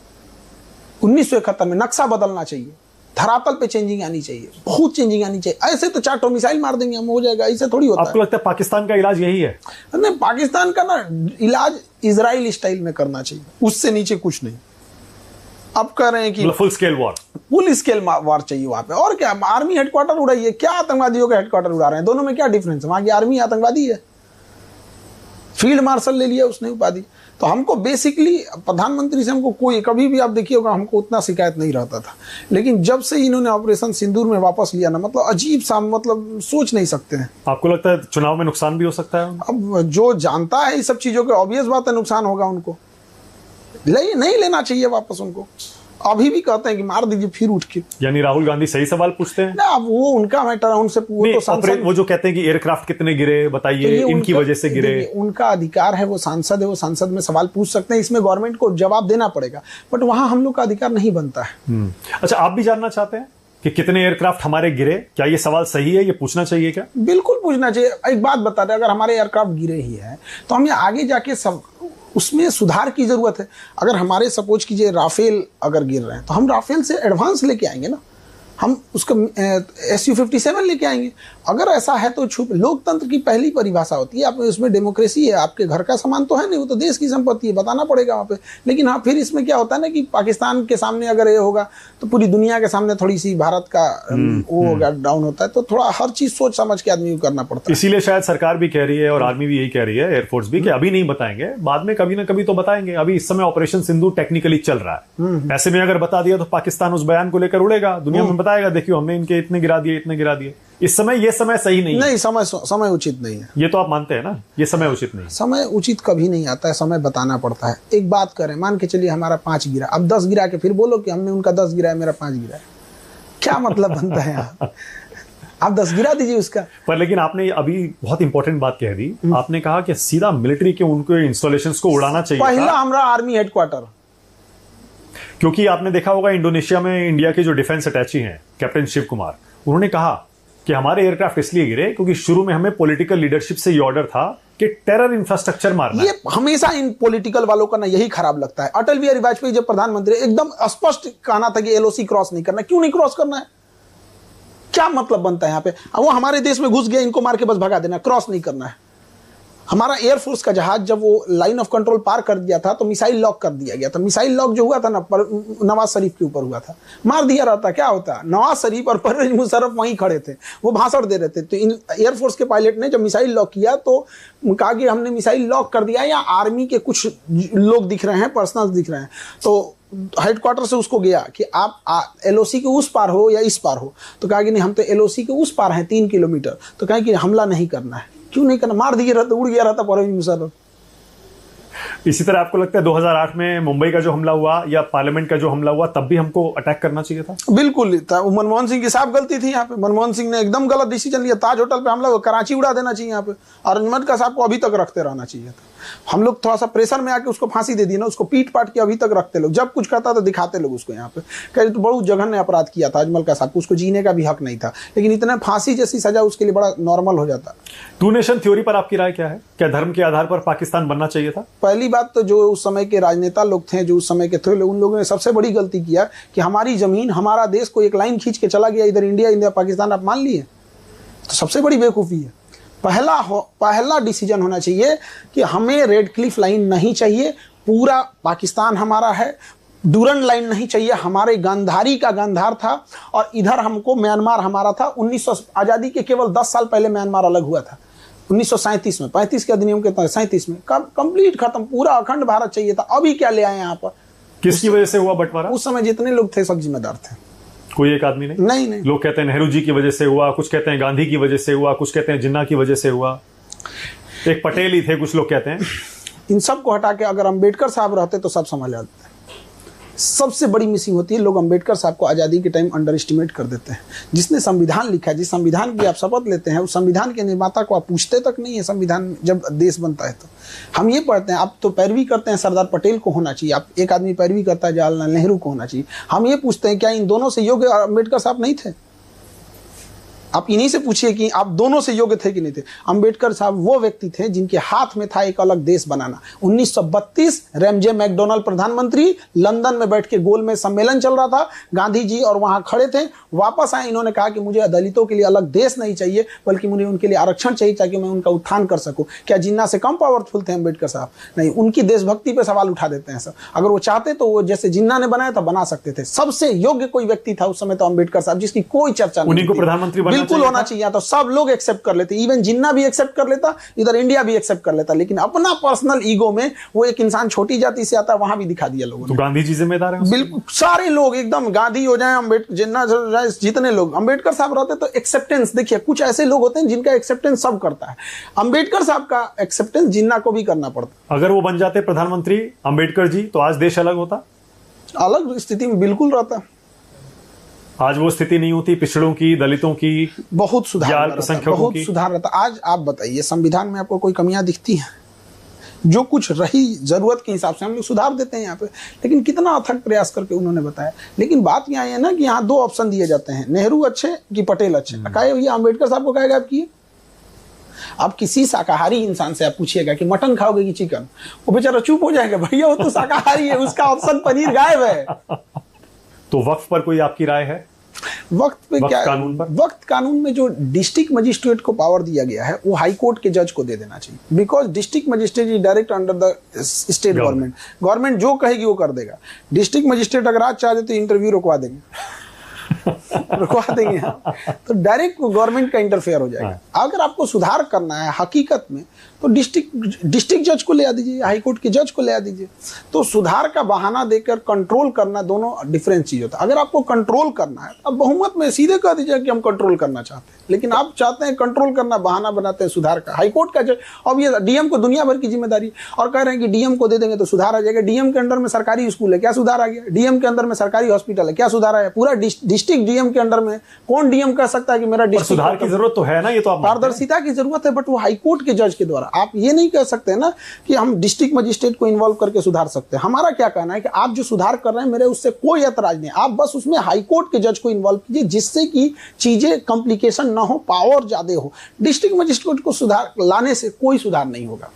[SPEAKER 1] 1971 में नक्शा बदलना चाहिए, धरातल पे चेंजिंग आनी चाहिए, बहुत चेंजिंग आनी चाहिए। ऐसे तो 4 मिसाइल मार देंगे हम, हो जाएगा, ऐसे थोड़ी होता है।
[SPEAKER 2] आपको लगता है पाकिस्तान का इलाज यही है?
[SPEAKER 1] नहीं, पाकिस्तान का ना इलाज इजराइल स्टाइल में करना चाहिए, उससे नीचे कुछ नहीं। अब कह रहे हैं कि
[SPEAKER 2] full scale war,
[SPEAKER 1] full scale war चाहिए वहां पे। और क्या, आर्मी हेडक्वार्टर उड़ाइए, क्या आतंकवादियों के हेडक्वार्टर उड़ा रहे हैं? दोनों में क्या डिफरेंस है? वहां की आर्मी आतंकवादी है, फील्ड मार्शल ले लिया उसने उपाधि। तो हमको बेसिकली प्रधानमंत्री से हमको कोई, कभी भी आप देखिए होगा, हमको उतना शिकायत नहीं रहता था। लेकिन जब से इन्होंने ऑपरेशन सिंदूर में वापस लिया ना, मतलब अजीब सा, मतलब सोच नहीं सकते हैं।
[SPEAKER 2] आपको लगता है चुनाव में नुकसान भी हो सकता है?
[SPEAKER 1] अब जो जानता है इस सब चीजों के, ऑब्वियस बात है नुकसान होगा उनको। नहीं लेना चाहिए वापस उनको। अभी भी कहते हैं कि मार दीजिए, फिर उठ के।
[SPEAKER 2] यानी राहुल गांधी सही सवाल पूछते हैं ना?
[SPEAKER 1] अब वो उनका मैटर है, उनसे
[SPEAKER 2] वो जो कहते हैं कि एयरक्राफ्ट कितने गिरे बताइए, तो इनकी वजह से गिरे।
[SPEAKER 1] उनका अधिकार है, वो सांसद है, वो सांसद में सवाल पूछ सकते हैं, इसमें गवर्नमेंट को जवाब देना पड़ेगा, बट वहां हम लोग का अधिकार नहीं बनता है।
[SPEAKER 2] अच्छा, आप भी जानना चाहते हैं कि कितने एयरक्राफ्ट हमारे गिरे? क्या ये सवाल सही है, ये पूछना चाहिए क्या?
[SPEAKER 1] बिल्कुल पूछना चाहिए। एक बात बता दें, अगर हमारे एयरक्राफ्ट गिरे ही है तो हमें आगे जाके सब उसमें सुधार की जरूरत है। अगर हमारे सपोज कीजिए राफेल अगर गिर रहे हैं, तो हम राफेल से एडवांस लेके आएंगे ना, हम उसका Su-57 लेके आएंगे। अगर ऐसा है तो छुप, लोकतंत्र की पहली परिभाषा होती है, आप उसमें डेमोक्रेसी है, आपके घर का सामान तो है नहीं, वो तो देश की संपत्ति है, बताना पड़ेगा वहाँ पे। लेकिन हाँ, फिर इसमें क्या होता है ना कि पाकिस्तान के सामने अगर ये होगा तो पूरी दुनिया के सामने थोड़ी सी भारत का वो होगा, डाउन होता है। तो थोड़ा हर चीज सोच समझ के आदमी को करना पड़ता है।
[SPEAKER 2] इसीलिए शायद सरकार भी कह रही है और आर्मी भी यही कह रही है, एयरफोर्स भी, कि अभी नहीं बताएंगे, बाद में कभी ना कभी तो बताएंगे। अभी इस समय ऑपरेशन सिंदूर टेक्निकली चल रहा है, ऐसे में अगर बता दिया तो पाकिस्तान उस बयान को लेकर उड़ेगा, दुनिया में बताएगा देखियो हमने इनके इतने गिरा दिए, इतने गिरा दिए। इस समय ये समय सही नहीं है।
[SPEAKER 1] नहीं, समय उचित नहीं है।
[SPEAKER 2] ये तो आप मानते हैं ना, ये समय उचित नहीं है?
[SPEAKER 1] समय उचित कभी नहीं आता है, समय बताना पड़ता है। एक बात करें, मान के चलिए हमारा 5 गिरा, अब 10 गिरा के फिर बोलो कि हमने उनका 10 गिरा है, मेरा 5 गिरा है, क्या मतलब बनता है? आप 10 गिरा दीजिए उसका।
[SPEAKER 2] पर लेकिन आपने अभी बहुत इंपॉर्टेंट बात कह दी, आपने कहा कि सीधा मिलिट्री के उनके इंस्टॉलेशंस को उड़ाना चाहिए।
[SPEAKER 1] पहला हमारा आर्मी हेडक्वार्टर,
[SPEAKER 2] क्योंकि आपने देखा होगा इंडोनेशिया में इंडिया के जो डिफेंस अटैची हैं कैप्टन शिव कुमार, उन्होंने कहा कि हमारे एयरक्राफ्ट इसलिए गिरे क्योंकि शुरू में हमें पॉलिटिकल लीडरशिप से ये ऑर्डर था कि टेरर इंफ्रास्ट्रक्चर मारना।
[SPEAKER 1] ये हमेशा इन पॉलिटिकल वालों का ना यही खराब लगता है। अटल बिहारी वाजपेयी जब प्रधानमंत्री, एकदम स्पष्ट कहना था कि LOC क्रॉस नहीं करना। क्यों नहीं क्रॉस करना है? क्या मतलब बनता है यहाँ पे? वो हमारे देश में घुस गया, इनको मार के बस भगा देना, क्रॉस नहीं करना है। हमारा एयरफोर्स का जहाज जब वो लाइन ऑफ कंट्रोल पार कर दिया था तो मिसाइल लॉक कर दिया गया था। मिसाइल लॉक जो हुआ था ना, नवाज शरीफ के ऊपर हुआ था, मार दिया रहता, क्या होता? नवाज शरीफ और परवेज मुशर्रफ वहीं खड़े थे, वो भाषण दे रहे थे। तो इन एयरफोर्स के पायलट ने जब मिसाइल लॉक किया तो कहा कि हमने मिसाइल लॉक कर दिया, या आर्मी के कुछ लोग दिख रहे हैं, पर्सनल दिख रहे हैं, तो हेडक्वार्टर से उसको गया कि आप LOC के उस पार हो या इस पार हो, तो कहा कि नहीं, हम तो LOC के उस पार हैं 3 किलोमीटर। तो कहा कि हमला नहीं करना है। क्यों नहीं करना? मार दिए रहता, उड़ गया रहता परवेज मुशर्रफ।
[SPEAKER 2] इसी तरह आपको लगता है 2008 में मुंबई का जो हमला हुआ या पार्लियामेंट का जो हमला हुआ, तब भी हमको अटैक करना चाहिए था?
[SPEAKER 1] बिल्कुल था। मनमोहन सिंह की साफ गलती थी यहाँ पे। मनमोहन सिंह ने एकदम गलत डिसीजन लिया। ताज होटल पे हमला, कराची उड़ा देना चाहिए यहाँ पे, और मटका साहब को अभी तक रखते रहना चाहिए था। हम लोग थोड़ा सा प्रेशर में आके उसको फांसी दे दी ना, उसको पीट पाट के अभी तक रखते लोग। जब कुछ करता तो दिखाते लोग उसको यहाँ पे, कहीं तो बहुत जघन्य अपराध किया था मलका साहब को, उसको जीने का भी हक नहीं था, लेकिन इतना फांसी जैसी सजा उसके लिए बड़ा नॉर्मल हो जाता।
[SPEAKER 2] 2 नेशन थ्योरी पर आपकी राय क्या है? क्या धर्म के आधार पर पाकिस्तान बनना चाहिए था?
[SPEAKER 1] पहली बात तो जो उस समय के राजनेता लोग थे, जो उस समय के थे, उन लोगों ने सबसे बड़ी गलती किया कि हमारी जमीन, हमारा देश को एक लाइन खींच के चला गया, इधर इंडिया, इंडिया पाकिस्तान आप मान लिए, तो सबसे बड़ी बेवकूफ़ी है। पहला डिसीजन होना चाहिए कि हमें रेड क्लिफ लाइन नहीं चाहिए, पूरा पाकिस्तान हमारा है, डूरन लाइन नहीं चाहिए, हमारे गांधारी का गांधार था और इधर हमको म्यांमार हमारा था। 1900 आज़ादी के केवल 10 साल पहले म्यांमार अलग हुआ था, 1937 में, 35 के अधिनियम के तहत 37 में कंप्लीट खत्म, पूरा अखंड भारत चाहिए था। अभी क्या ले आए यहाँ पर?
[SPEAKER 2] किसकी वजह से हुआ बंटवारा?
[SPEAKER 1] उस समय जितने लोग थे सब जिम्मेदार थे,
[SPEAKER 2] कोई एक आदमी नहीं।
[SPEAKER 1] नहीं।
[SPEAKER 2] लोग कहते हैं नेहरू जी की वजह से हुआ, कुछ कहते हैं गांधी की वजह से हुआ, कुछ कहते हैं जिन्ना की वजह से हुआ, एक पटेल ही थे, कुछ लोग कहते हैं।
[SPEAKER 1] इन सब को हटा के अगर अंबेडकर साहब रहते तो सब संभाल जाते। सबसे बड़ी मिसिंग होती है, लोग अंबेडकर साहब को आज़ादी के टाइम अंडर एस्टिमेट कर देते हैं। जिसने संविधान लिखा है, जिस संविधान की आप शपथ लेते हैं, उस संविधान के निर्माता को आप पूछते तक नहीं है। संविधान जब देश बनता है तो हम ये पढ़ते हैं, आप तो पैरवी करते हैं सरदार पटेल को होना चाहिए, आप एक आदमी पैरवी करता है जवाहरलाल नेहरू को होना चाहिए। हम ये पूछते हैं क्या इन दोनों से योग्य अंबेडकर साहब नहीं थे? आप इन्हीं से पूछिए कि आप दोनों से योग्य थे कि नहीं थे। अंबेडकर साहब वो व्यक्ति थे जिनके हाथ में था एक अलग देश बनाना। 1932 रैमजे मैकडोनल्ड प्रधानमंत्री, लंदन में बैठ के गोल में सम्मेलन चल रहा था, गांधी जी और वहां खड़े थे, वापस आए, इन्होंने कहा कि मुझे दलितों के लिए अलग देश नहीं चाहिए, बल्कि मुझे उनके लिए आरक्षण चाहिए ताकि मैं उनका उत्थान कर सकूं। क्या जिन्ना से कम पावरफुल थे अंबेडकर साहब? नहीं, उनकी देशभक्ति पे सवाल उठा देते हैं सब। अगर वो चाहते तो वो जैसे जिन्ना ने बनाया था बना सकते थे। सबसे योग्य कोई व्यक्ति था उस समय तो अंबेडकर साहब, जिसकी कोई चर्चा नहीं,
[SPEAKER 2] उन्हीं को प्रधानमंत्री
[SPEAKER 1] बिल्कुल होना चाहिए, तो सब लोग एक्सेप्ट कर लेते, इवन जिन्ना भी एक्सेप्ट कर लेता, इधर इंडिया भी एक्सेप्ट कर लेता, लेकिन अपना पर्सनल ईगो में वो एक इंसान छोटी जाति से आता है, वहां भी दिखा दिया लोगों ने।
[SPEAKER 2] तो गांधी जी जिम्मेदार हैं?
[SPEAKER 1] बिल्कुल, सारे लोग एकदम गांधी हो जाए, अम्बेडकर, जिन्ना हो जाए, जितने लोग अंबेडकर साहब रहते तो एक्सेप्टेंस देखिए, कुछ ऐसे लोग होते हैं जिनका एक्सेप्टेंस सब करता है। अंबेडकर साहब का एक्सेप्टेंस जिन्ना को भी करना पड़ता।
[SPEAKER 2] अगर वो बन जाते प्रधानमंत्री अंबेडकर जी, तो आज देश अलग होता,
[SPEAKER 1] अलग स्थिति में बिल्कुल रहता।
[SPEAKER 2] आज वो स्थिति नहीं होती, पिछड़ों की, दलितों की,
[SPEAKER 1] बहुत सुधार रहता, बहुत सुधार रहता। आज आप बताइए संविधान में आपको कोई कमियां दिखती हैं? जो कुछ रही जरूरत के हिसाब से हम लोग सुधार देते हैं यहाँ पे, लेकिन कितना अथक प्रयास करके उन्होंने बताया। लेकिन बात यहाँ है ना कि यहाँ दो ऑप्शन दिए जाते हैं, नेहरू अच्छे कि पटेल अच्छे। कहे भैया अंबेडकर साहब को कहेगा आप किए? आप किसी शाकाहारी इंसान से आप पूछिएगा कि मटन खाओगे कि चिकन, वो बेचारा चुप हो जाएगा, भैया वो तो शाकाहारी है, उसका ऑप्शन पनीर गायब है।
[SPEAKER 2] तो वक्फ पर कोई आपकी राय है?
[SPEAKER 1] वक्त पे क्या,
[SPEAKER 2] कानून पर?
[SPEAKER 1] वक्त कानून में जो डिस्ट्रिक्ट मजिस्ट्रेट को पावर दिया गया है वो हाई कोर्ट के जज को दे देना चाहिए, because district magistrate is direct under the state government. Government जो कहेगी वो कर देगा। डिस्ट्रिक्ट मजिस्ट्रेट अगर आज चाहे तो इंटरव्यू रुकवा देंगे रुकवा देंगे, तो डायरेक्ट गवर्नमेंट का इंटरफेयर हो जाएगा। अगर आपको सुधार करना है हकीकत में तो डिस्ट्रिक्ट जज को ले आ दीजिए, हाई कोर्ट के जज को ले आ दीजिए। तो सुधार का बहाना देकर कंट्रोल करना दोनों डिफरेंट चीज होता है। अगर आपको कंट्रोल करना है अब बहुमत में सीधे कह दीजिए कि हम कंट्रोल करना चाहते हैं, लेकिन आप चाहते हैं कंट्रोल करना, बहाना बनाते हैं सुधार का। हाई कोर्ट का जज, अब ये डीएम को दुनिया भर की जिम्मेदारी, और कह रहे हैं कि डीएम को दे देंगे तो सुधार आ जाएगा। डीएम के अंडर में सरकारी स्कूल है, क्या सुधार आ गया? डीएम के अंदर में सरकारी हॉस्पिटल है, क्या सुधार आया? पूरा डिस्ट्रिक्ट डीएम के अंडर में, कौन डीएम कह सकता है कि मेरा डिस्ट्रिक्ट?
[SPEAKER 2] सुधार की जरूरत तो है ना, ये तो आप
[SPEAKER 1] पारदर्शिता की जरूरत है, बट वो हाई कोर्ट के जज के द्वारा। आप ये नहीं कह सकते ना कि हम डिस्ट्रिक्ट मजिस्ट्रेट को इन्वॉल्व करके सुधार सकते हैं। हमारा क्या कहना है कि आप जो सुधार कर रहे हैं मेरे उससे कोई ऐतराज नहीं, आप बस उसमें हाई कोर्ट के जज को इन्वॉल्व कीजिए, जिससे कि चीजें कॉम्प्लिकेशन ना हो, पावर ज्यादा हो। डिस्ट्रिक्ट मजिस्ट्रेट को सुधार लाने से कोई सुधार नहीं होगा।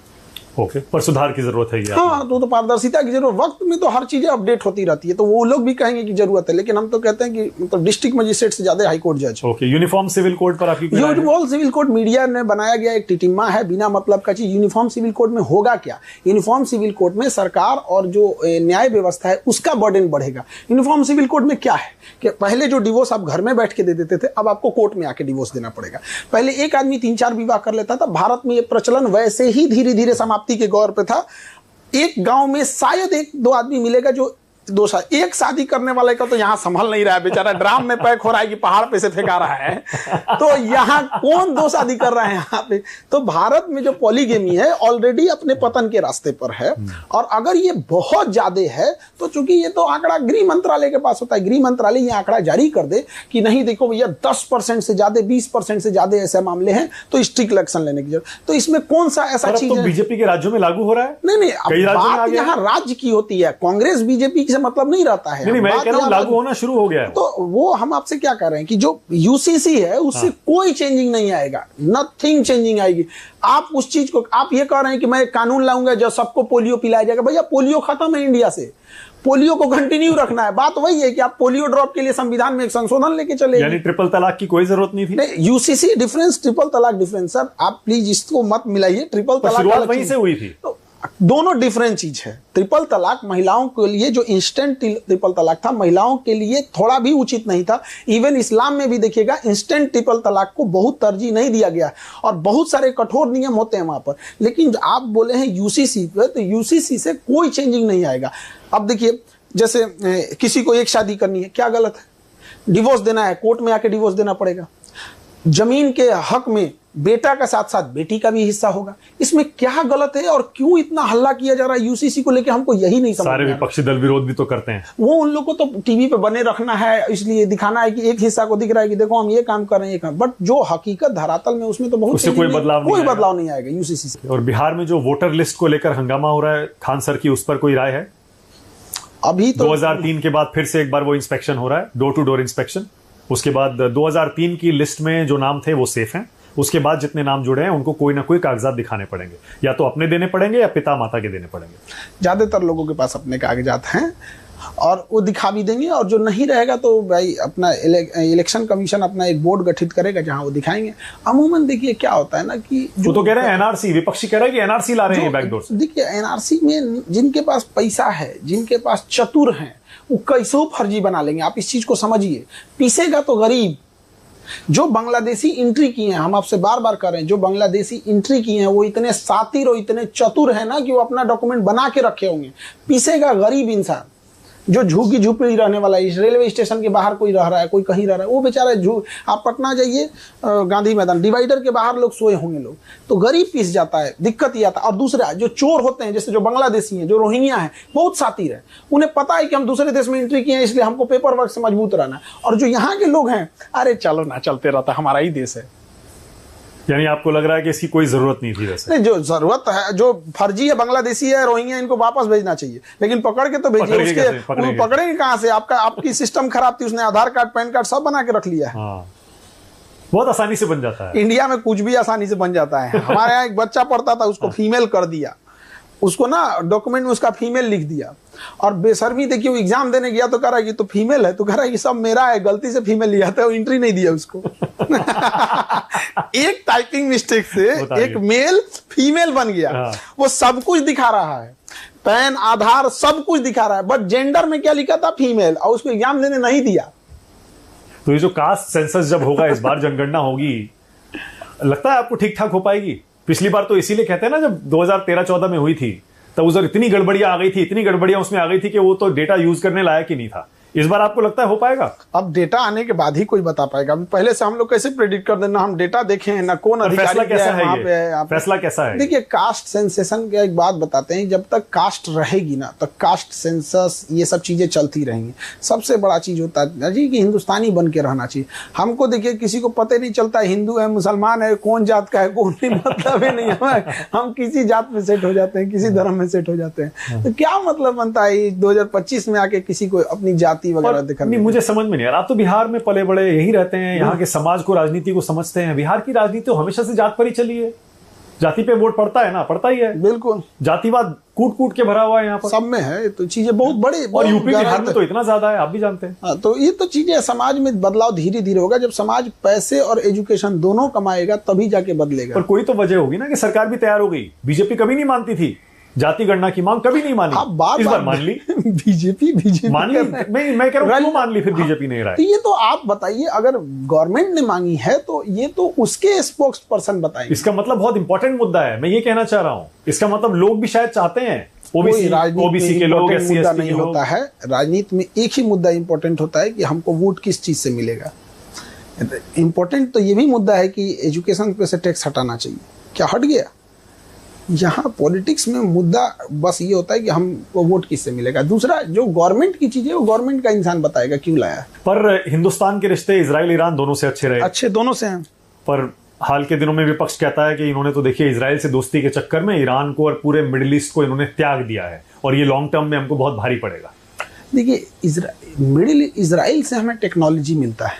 [SPEAKER 2] ओके, पर सुधार की जरूरत है।
[SPEAKER 1] हाँ, तो पारदर्शिता की जरूरत, वक्त में तो हर चीजें अपडेट होती रहती है, तो वो लोग भी कहेंगे कि जरूरत है, लेकिन हम तो कहते हैं कि मतलब डिस्ट्रिक्ट मजिस्ट्रेट से ज्यादा हाई कोर्ट जज।
[SPEAKER 2] ओके, यूनिफॉर्म सिविल कोड पर आपकी
[SPEAKER 1] यूनिफॉर्म सिविल कोड मीडिया ने बनाया गया एक टिटिम्मा है, बिना मतलब का चीज। यूनिफॉर्म सिविल कोड में होगा क्या? यूनिफॉर्म सिविल कोड में सरकार और जो न्याय व्यवस्था है उसका बर्डन बढ़ेगा। यूनिफॉर्म सिविल कोड में क्या है कि पहले जो डिवोर्स आप घर में बैठ के दे देते थे, अब आपको कोर्ट में आके डिवोर्स देना पड़ेगा। पहले एक आदमी 3-4 विवाह कर लेता था। भारत में ये प्रचलन वैसे ही धीरे धीरे समाप्ति के गौर पे था। एक गांव में शायद 1-2 आदमी मिलेगा जो एक शादी करने वाले का तो यहाँ संभल नहीं रहा है, बेचारा ड्राम में पैक हो रहा है कि पहाड़ पे से फेंका रहा है, तो यहाँ कौन 2 शादी कर रहा है यहाँ पे? तो भारत में जो पॉलीगेमी है ऑलरेडी अपने पतन के रास्ते पर है। और अगर ये बहुत ज्यादा है तो चूंकि ये तो आंकड़ा गृह मंत्रालय के पास होता है, गृह मंत्रालय ये आंकड़ा जारी कर दे कि नहीं देखो भैया 10% से ज्यादा, 20% से ज्यादा ऐसे मामले हैं तो स्ट्रिक्ट एक्शन लेने की जरूरत। तो इसमें कौन सा ऐसा चीज है?
[SPEAKER 2] बीजेपी के राज्यों में लागू हो रहा है?
[SPEAKER 1] नहीं, बात यहाँ राज्य की होती है। कांग्रेस बीजेपी से मतलब नहीं रहता है।
[SPEAKER 2] नहीं, मैं कह रहा हूं लागू होना शुरू हो गया है।
[SPEAKER 1] तो वो हम आपसे क्या कह रहे हैं कि जो यूसीसी है उससे कोई चेंजिंग नहीं आएगा, नथिंग चेंजिंग आएगी। आप उस चीज को, आप ये कह रहे हैं कि मैं कानून लाऊंगा जो सबको पोलियो पिलाया जाएगा। भैया पोलियो खत्म है इंडिया से, पोलियो को कंटिन्यू रखना है। बात वही है कि आप पोलियो ड्रॉप के लिए संविधान में एक संशोधन लेके चले,
[SPEAKER 2] यानी ट्रिपल तलाक की कोई जरूरत नहीं थी।
[SPEAKER 1] नहीं, यूसीसी डिफरेंस, ट्रिपल तलाक डिफरेंस। सर आप प्लीज इसको मत मिलाइए, ट्रिपल तलाक
[SPEAKER 2] शुरुआत वहीं से हुई थी।
[SPEAKER 1] तो दोनों डिफरेंट चीज है। ट्रिपल तलाक महिलाओं के लिए जो इंस्टेंट ट्रिपल तलाक था, महिलाओं के लिए थोड़ा भी उचित नहीं था। इवन इस्लाम में भी देखिएगा इंस्टेंट ट्रिपल तलाक को बहुत तरजीह नहीं दिया गया और बहुत सारे कठोर नियम होते हैं वहां पर। लेकिन आप बोले हैं यूसीसी पे, तो यूसीसी से कोई चेंजिंग नहीं आएगा। अब देखिए जैसे किसी को एक शादी करनी है, क्या गलत है? डिवोर्स देना है, कोर्ट में आके डिवोर्स देना पड़ेगा। जमीन के हक में बेटा का साथ साथ बेटी का भी हिस्सा होगा, इसमें क्या गलत है? और क्यों इतना हल्ला किया जा रहा है यूसीसी को लेके, हमको यही नहीं समझ।
[SPEAKER 2] सारे विपक्षी दल विरोध भी तो करते हैं।
[SPEAKER 1] वो उन लोगों को तो टीवी पे बने रखना है, इसलिए दिखाना है कि एक हिस्सा को दिख रहा है कि देखो हम ये काम कर रहे हैं, बट जो हकीकत धरातल में उसमें तो बहुत
[SPEAKER 2] कोई बदलाव
[SPEAKER 1] नहीं आएगा यूसीसी से।
[SPEAKER 2] और बिहार में जो वोटर लिस्ट को लेकर हंगामा हो रहा है खान सर की, उस पर कोई राय है?
[SPEAKER 1] अभी तो
[SPEAKER 2] 2003 के बाद फिर से एक बार वो इंस्पेक्शन हो रहा है, डोर टू डोर इंस्पेक्शन। उसके बाद 2003 की लिस्ट में जो नाम थे वो सेफ हैं। उसके बाद जितने नाम जुड़े हैं उनको कोई ना कोई कागजात दिखाने पड़ेंगे, या तो अपने देने पड़ेंगे या पिता माता के देने पड़ेंगे।
[SPEAKER 1] ज्यादातर लोगों के पास अपने कागजात हैं और वो दिखा भी देंगे, और जो नहीं रहेगा तो भाई अपना इलेक्शन कमीशन अपना एक बोर्ड गठित करेगा जहां वो दिखाएंगे। अमूमन देखिए क्या होता है ना कि
[SPEAKER 2] वो तो कह रहे हैं एनआरसी, विपक्षी कह रहा है कि एनआरसी ला रहे हैं बैकडोर से।
[SPEAKER 1] देखिए एनआरसी में जिनके पास पैसा है, जिनके पास चतुर हैं, वो कैसे फर्जी बना लेंगे। आप इस चीज को समझिए, पीसेगा तो गरीब। जो बांग्लादेशी एंट्री किए हैं, हम आपसे बार बार कर रहे हैं, जो बांग्लादेशी एंट्री किए हैं वो इतने सातिर और इतने चतुर हैं ना कि वो अपना डॉक्यूमेंट बना के रखे होंगे। पीसेगा गरीब इंसान, जो झुग्गी झुपड़ी रहने वाला है, रेलवे स्टेशन के बाहर कोई रह रहा है, कोई कहीं रह रहा है, वो बेचारा आप पटना जाइए गांधी मैदान, डिवाइडर के बाहर लोग सोए होंगे लोग, तो गरीब पीस जाता है, दिक्कत ये आता है। और दूसरा जो चोर होते हैं, जैसे जो बांग्लादेशी हैं, जो रोहिंग्या हैं, बहुत सातिर है, उन्हें पता है कि हम दूसरे देश में एंट्री किए हैं इसलिए हमको पेपर वर्क से मजबूत रहना है। और जो यहाँ के लोग हैं, अरे चलो ना, चलते रहता है, हमारा ही देश है।
[SPEAKER 2] यानी आपको लग रहा है कि इसकी कोई जरूरत नहीं थी? वैसे
[SPEAKER 1] नहीं, जो जरूरत है, जो फर्जी है, बांग्लादेशी है, रोहिंग्या, इनको वापस भेजना चाहिए, लेकिन पकड़ के तो भेजिए। उसके पकड़ेंगे कहां से? आपकी सिस्टम खराब थी, उसने आधार कार्ड पैन कार्ड सब बना के रख लिया है।
[SPEAKER 2] बहुत आसानी से बन जाता है
[SPEAKER 1] इंडिया में, कुछ भी आसानी से बन जाता है। हमारे यहाँ एक बच्चा पढ़ता था, उसको फीमेल कर दिया, उसको ना डॉक्यूमेंट में उसका फीमेल लिख दिया, और बेशर्मी देखिए वो एग्जाम देने गया तो कह रहा है कि तो फीमेल है, तो कह रहा है कि सब मेरा है, गलती से फीमेल लिया था, वो एंट्री नहीं दिया उसको। एक टाइपिंग मिस्टेक से एक मेल फीमेल बन गया। वो सब कुछ दिखा रहा है, पैन आधार सब कुछ दिखा रहा है, बट जेंडर में क्या लिखा था? फीमेल, और उसको एग्जाम देने नहीं दिया।
[SPEAKER 2] तो ये जो कास्ट सेंसस जब होगा, इस बार जनगणना होगी, लगता है आपको ठीक ठाक हो पाएगी? पिछली बार तो इसीलिए कहते हैं ना, जब 2013-14 में हुई थी तब उधर इतनी गड़बड़ियां आ गई थी, इतनी गड़बड़ियां उसमें आ गई थी कि वो तो डेटा यूज करने लायक ही नहीं था। इस बार आपको लगता है हो पाएगा?
[SPEAKER 1] अब डेटा आने के बाद ही कोई बता पाएगा। अभी पहले से हम लोग कैसे प्रेडिक्ट कर देना, हम डेटा देखें ना, कौन अधिकारी
[SPEAKER 2] कैसा है वहां पे? फैसला कैसा है?
[SPEAKER 1] देखिए कास्ट सेंसेशन की एक बात बताते हैं, जब तक कास्ट रहेगी ना, तो कास्ट सेंसस ये सब चीजें चलती रहेंगी। सबसे बड़ा चीज होता है जी कि हिंदुस्तानी बन के रहना चाहिए। हमको देखिए किसी को पता नहीं चलता हिंदू है मुसलमान है, कौन जात का है कौन नहीं, मतलब ही नहीं। हम किसी जात में सेट हो जाते हैं, किसी धर्म में सेट हो जाते हैं, तो क्या मतलब बनता है 2025 में आके किसी को अपनी जाति वगैरह दिखाने?
[SPEAKER 2] मुझे समझ में नहीं आ रहा। आप तो बिहार में पले बड़े, यही रहते हैं, यहाँ के समाज को, राजनीति को समझते हैं। बिहार की राजनीति तो हमेशा से जात पर ही चली है, जाति पे वोट पड़ता है ना, पड़ता ही है।
[SPEAKER 1] बिल्कुल,
[SPEAKER 2] जातिवाद कूट कूट के भरा हुआ है यहाँ पर,
[SPEAKER 1] सब में है। तो चीजें बहुत बड़े,
[SPEAKER 2] और यूपी बिहार में तो इतना ज्यादा है, आप भी जानते हैं।
[SPEAKER 1] तो ये तो चीजें, समाज में बदलाव धीरे धीरे होगा। जब समाज पैसे और एजुकेशन दोनों कमाएगा तभी जाके बदलेगा।
[SPEAKER 2] पर कोई तो वजह होगी ना कि सरकार भी तैयार हो गई। बीजेपी कभी नहीं मानती थी, जाति गणना की मांग कभी नहीं मानी, इस बार मान ली।
[SPEAKER 1] बीजेपी
[SPEAKER 2] मान ली। मैं कह रहा हूं, क्यों मान ली फिर बीजेपी नहीं रहा?
[SPEAKER 1] तो ये तो आप बताइए, अगर गवर्नमेंट ने मांगी है तो ये तो उसके स्पोक्स पर्सन बताएंगे।
[SPEAKER 2] इसका मतलब बहुत इंपॉर्टेंट मुद्दा है, मैं ये कहना चाह रहा हूं। इसका मतलब लोग भी शायद चाहते हैं, ओबीसी के लोग, SC ST
[SPEAKER 1] नहीं होता है। राजनीति में एक ही मुद्दा इंपॉर्टेंट होता है कि हमको वोट किस चीज से मिलेगा। इंपॉर्टेंट तो ये भी मुद्दा है कि एजुकेशन पे से टैक्स हटाना चाहिए, क्या हट गया? यहाँ पॉलिटिक्स में मुद्दा बस ये होता है कि हमको वोट किससे मिलेगा। दूसरा जो गवर्नमेंट की चीज है वो गवर्नमेंट का इंसान बताएगा क्यों लाया।
[SPEAKER 2] पर हिंदुस्तान के रिश्ते इजराइल ईरान दोनों से अच्छे रहे,
[SPEAKER 1] अच्छे दोनों से हैं।
[SPEAKER 2] पर हाल के दिनों में विपक्ष कहता है कि इन्होंने तो देखिए इजराइल से दोस्ती के चक्कर में ईरान को और पूरे मिडिल ईस्ट को इन्होंने त्याग दिया है, और ये लॉन्ग टर्म में हमको बहुत भारी पड़ेगा।
[SPEAKER 1] देखिए, मिडिल इजराइल से हमें टेक्नोलॉजी मिलता है,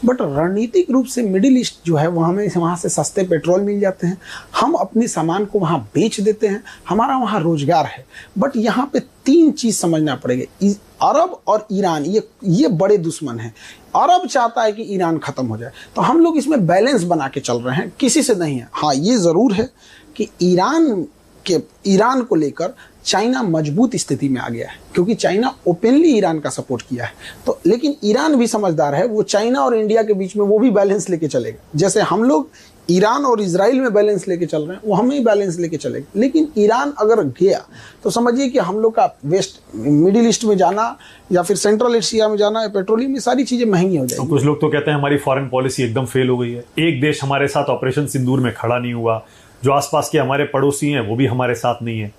[SPEAKER 1] बट रणनीतिक रूप से मिडिल ईस्ट जो है वो हमें वहाँ से सस्ते पेट्रोल मिल जाते हैं, हम अपने सामान को वहाँ बेच देते हैं, हमारा वहाँ रोजगार है। बट यहाँ पे 3 चीज़ समझना पड़ेगा। अरब और ईरान ये बड़े दुश्मन हैं। अरब चाहता है कि ईरान ख़त्म हो जाए, तो हम लोग इसमें बैलेंस बना के चल रहे हैं, किसी से नहीं है। हाँ, ये ज़रूर है कि ईरान को लेकर चाइना मजबूत स्थिति में आ गया है, क्योंकि चाइना ओपनली ईरान का सपोर्ट किया है। तो लेकिन ईरान भी समझदार है, वो चाइना और इंडिया के बीच में वो भी बैलेंस लेके चलेगा। जैसे हम लोग ईरान और इजराइल में बैलेंस लेके चल रहे हैं, वो हमें बैलेंस लेके चलेगा। लेकिन ईरान अगर गया तो समझिए कि हम लोग का वेस्ट मिडिल ईस्ट में जाना या फिर सेंट्रल एशिया में जाना, पेट्रोलियम में सारी चीज़ें महंगी हो जाएंगी।
[SPEAKER 2] कुछ लोग तो कहते हैं हमारी फॉरेन पॉलिसी एकदम फेल हो गई है, एक देश हमारे साथ ऑपरेशन सिंदूर में खड़ा नहीं हुआ, जो आसपास के हमारे पड़ोसी हैं वो भी हमारे साथ नहीं है।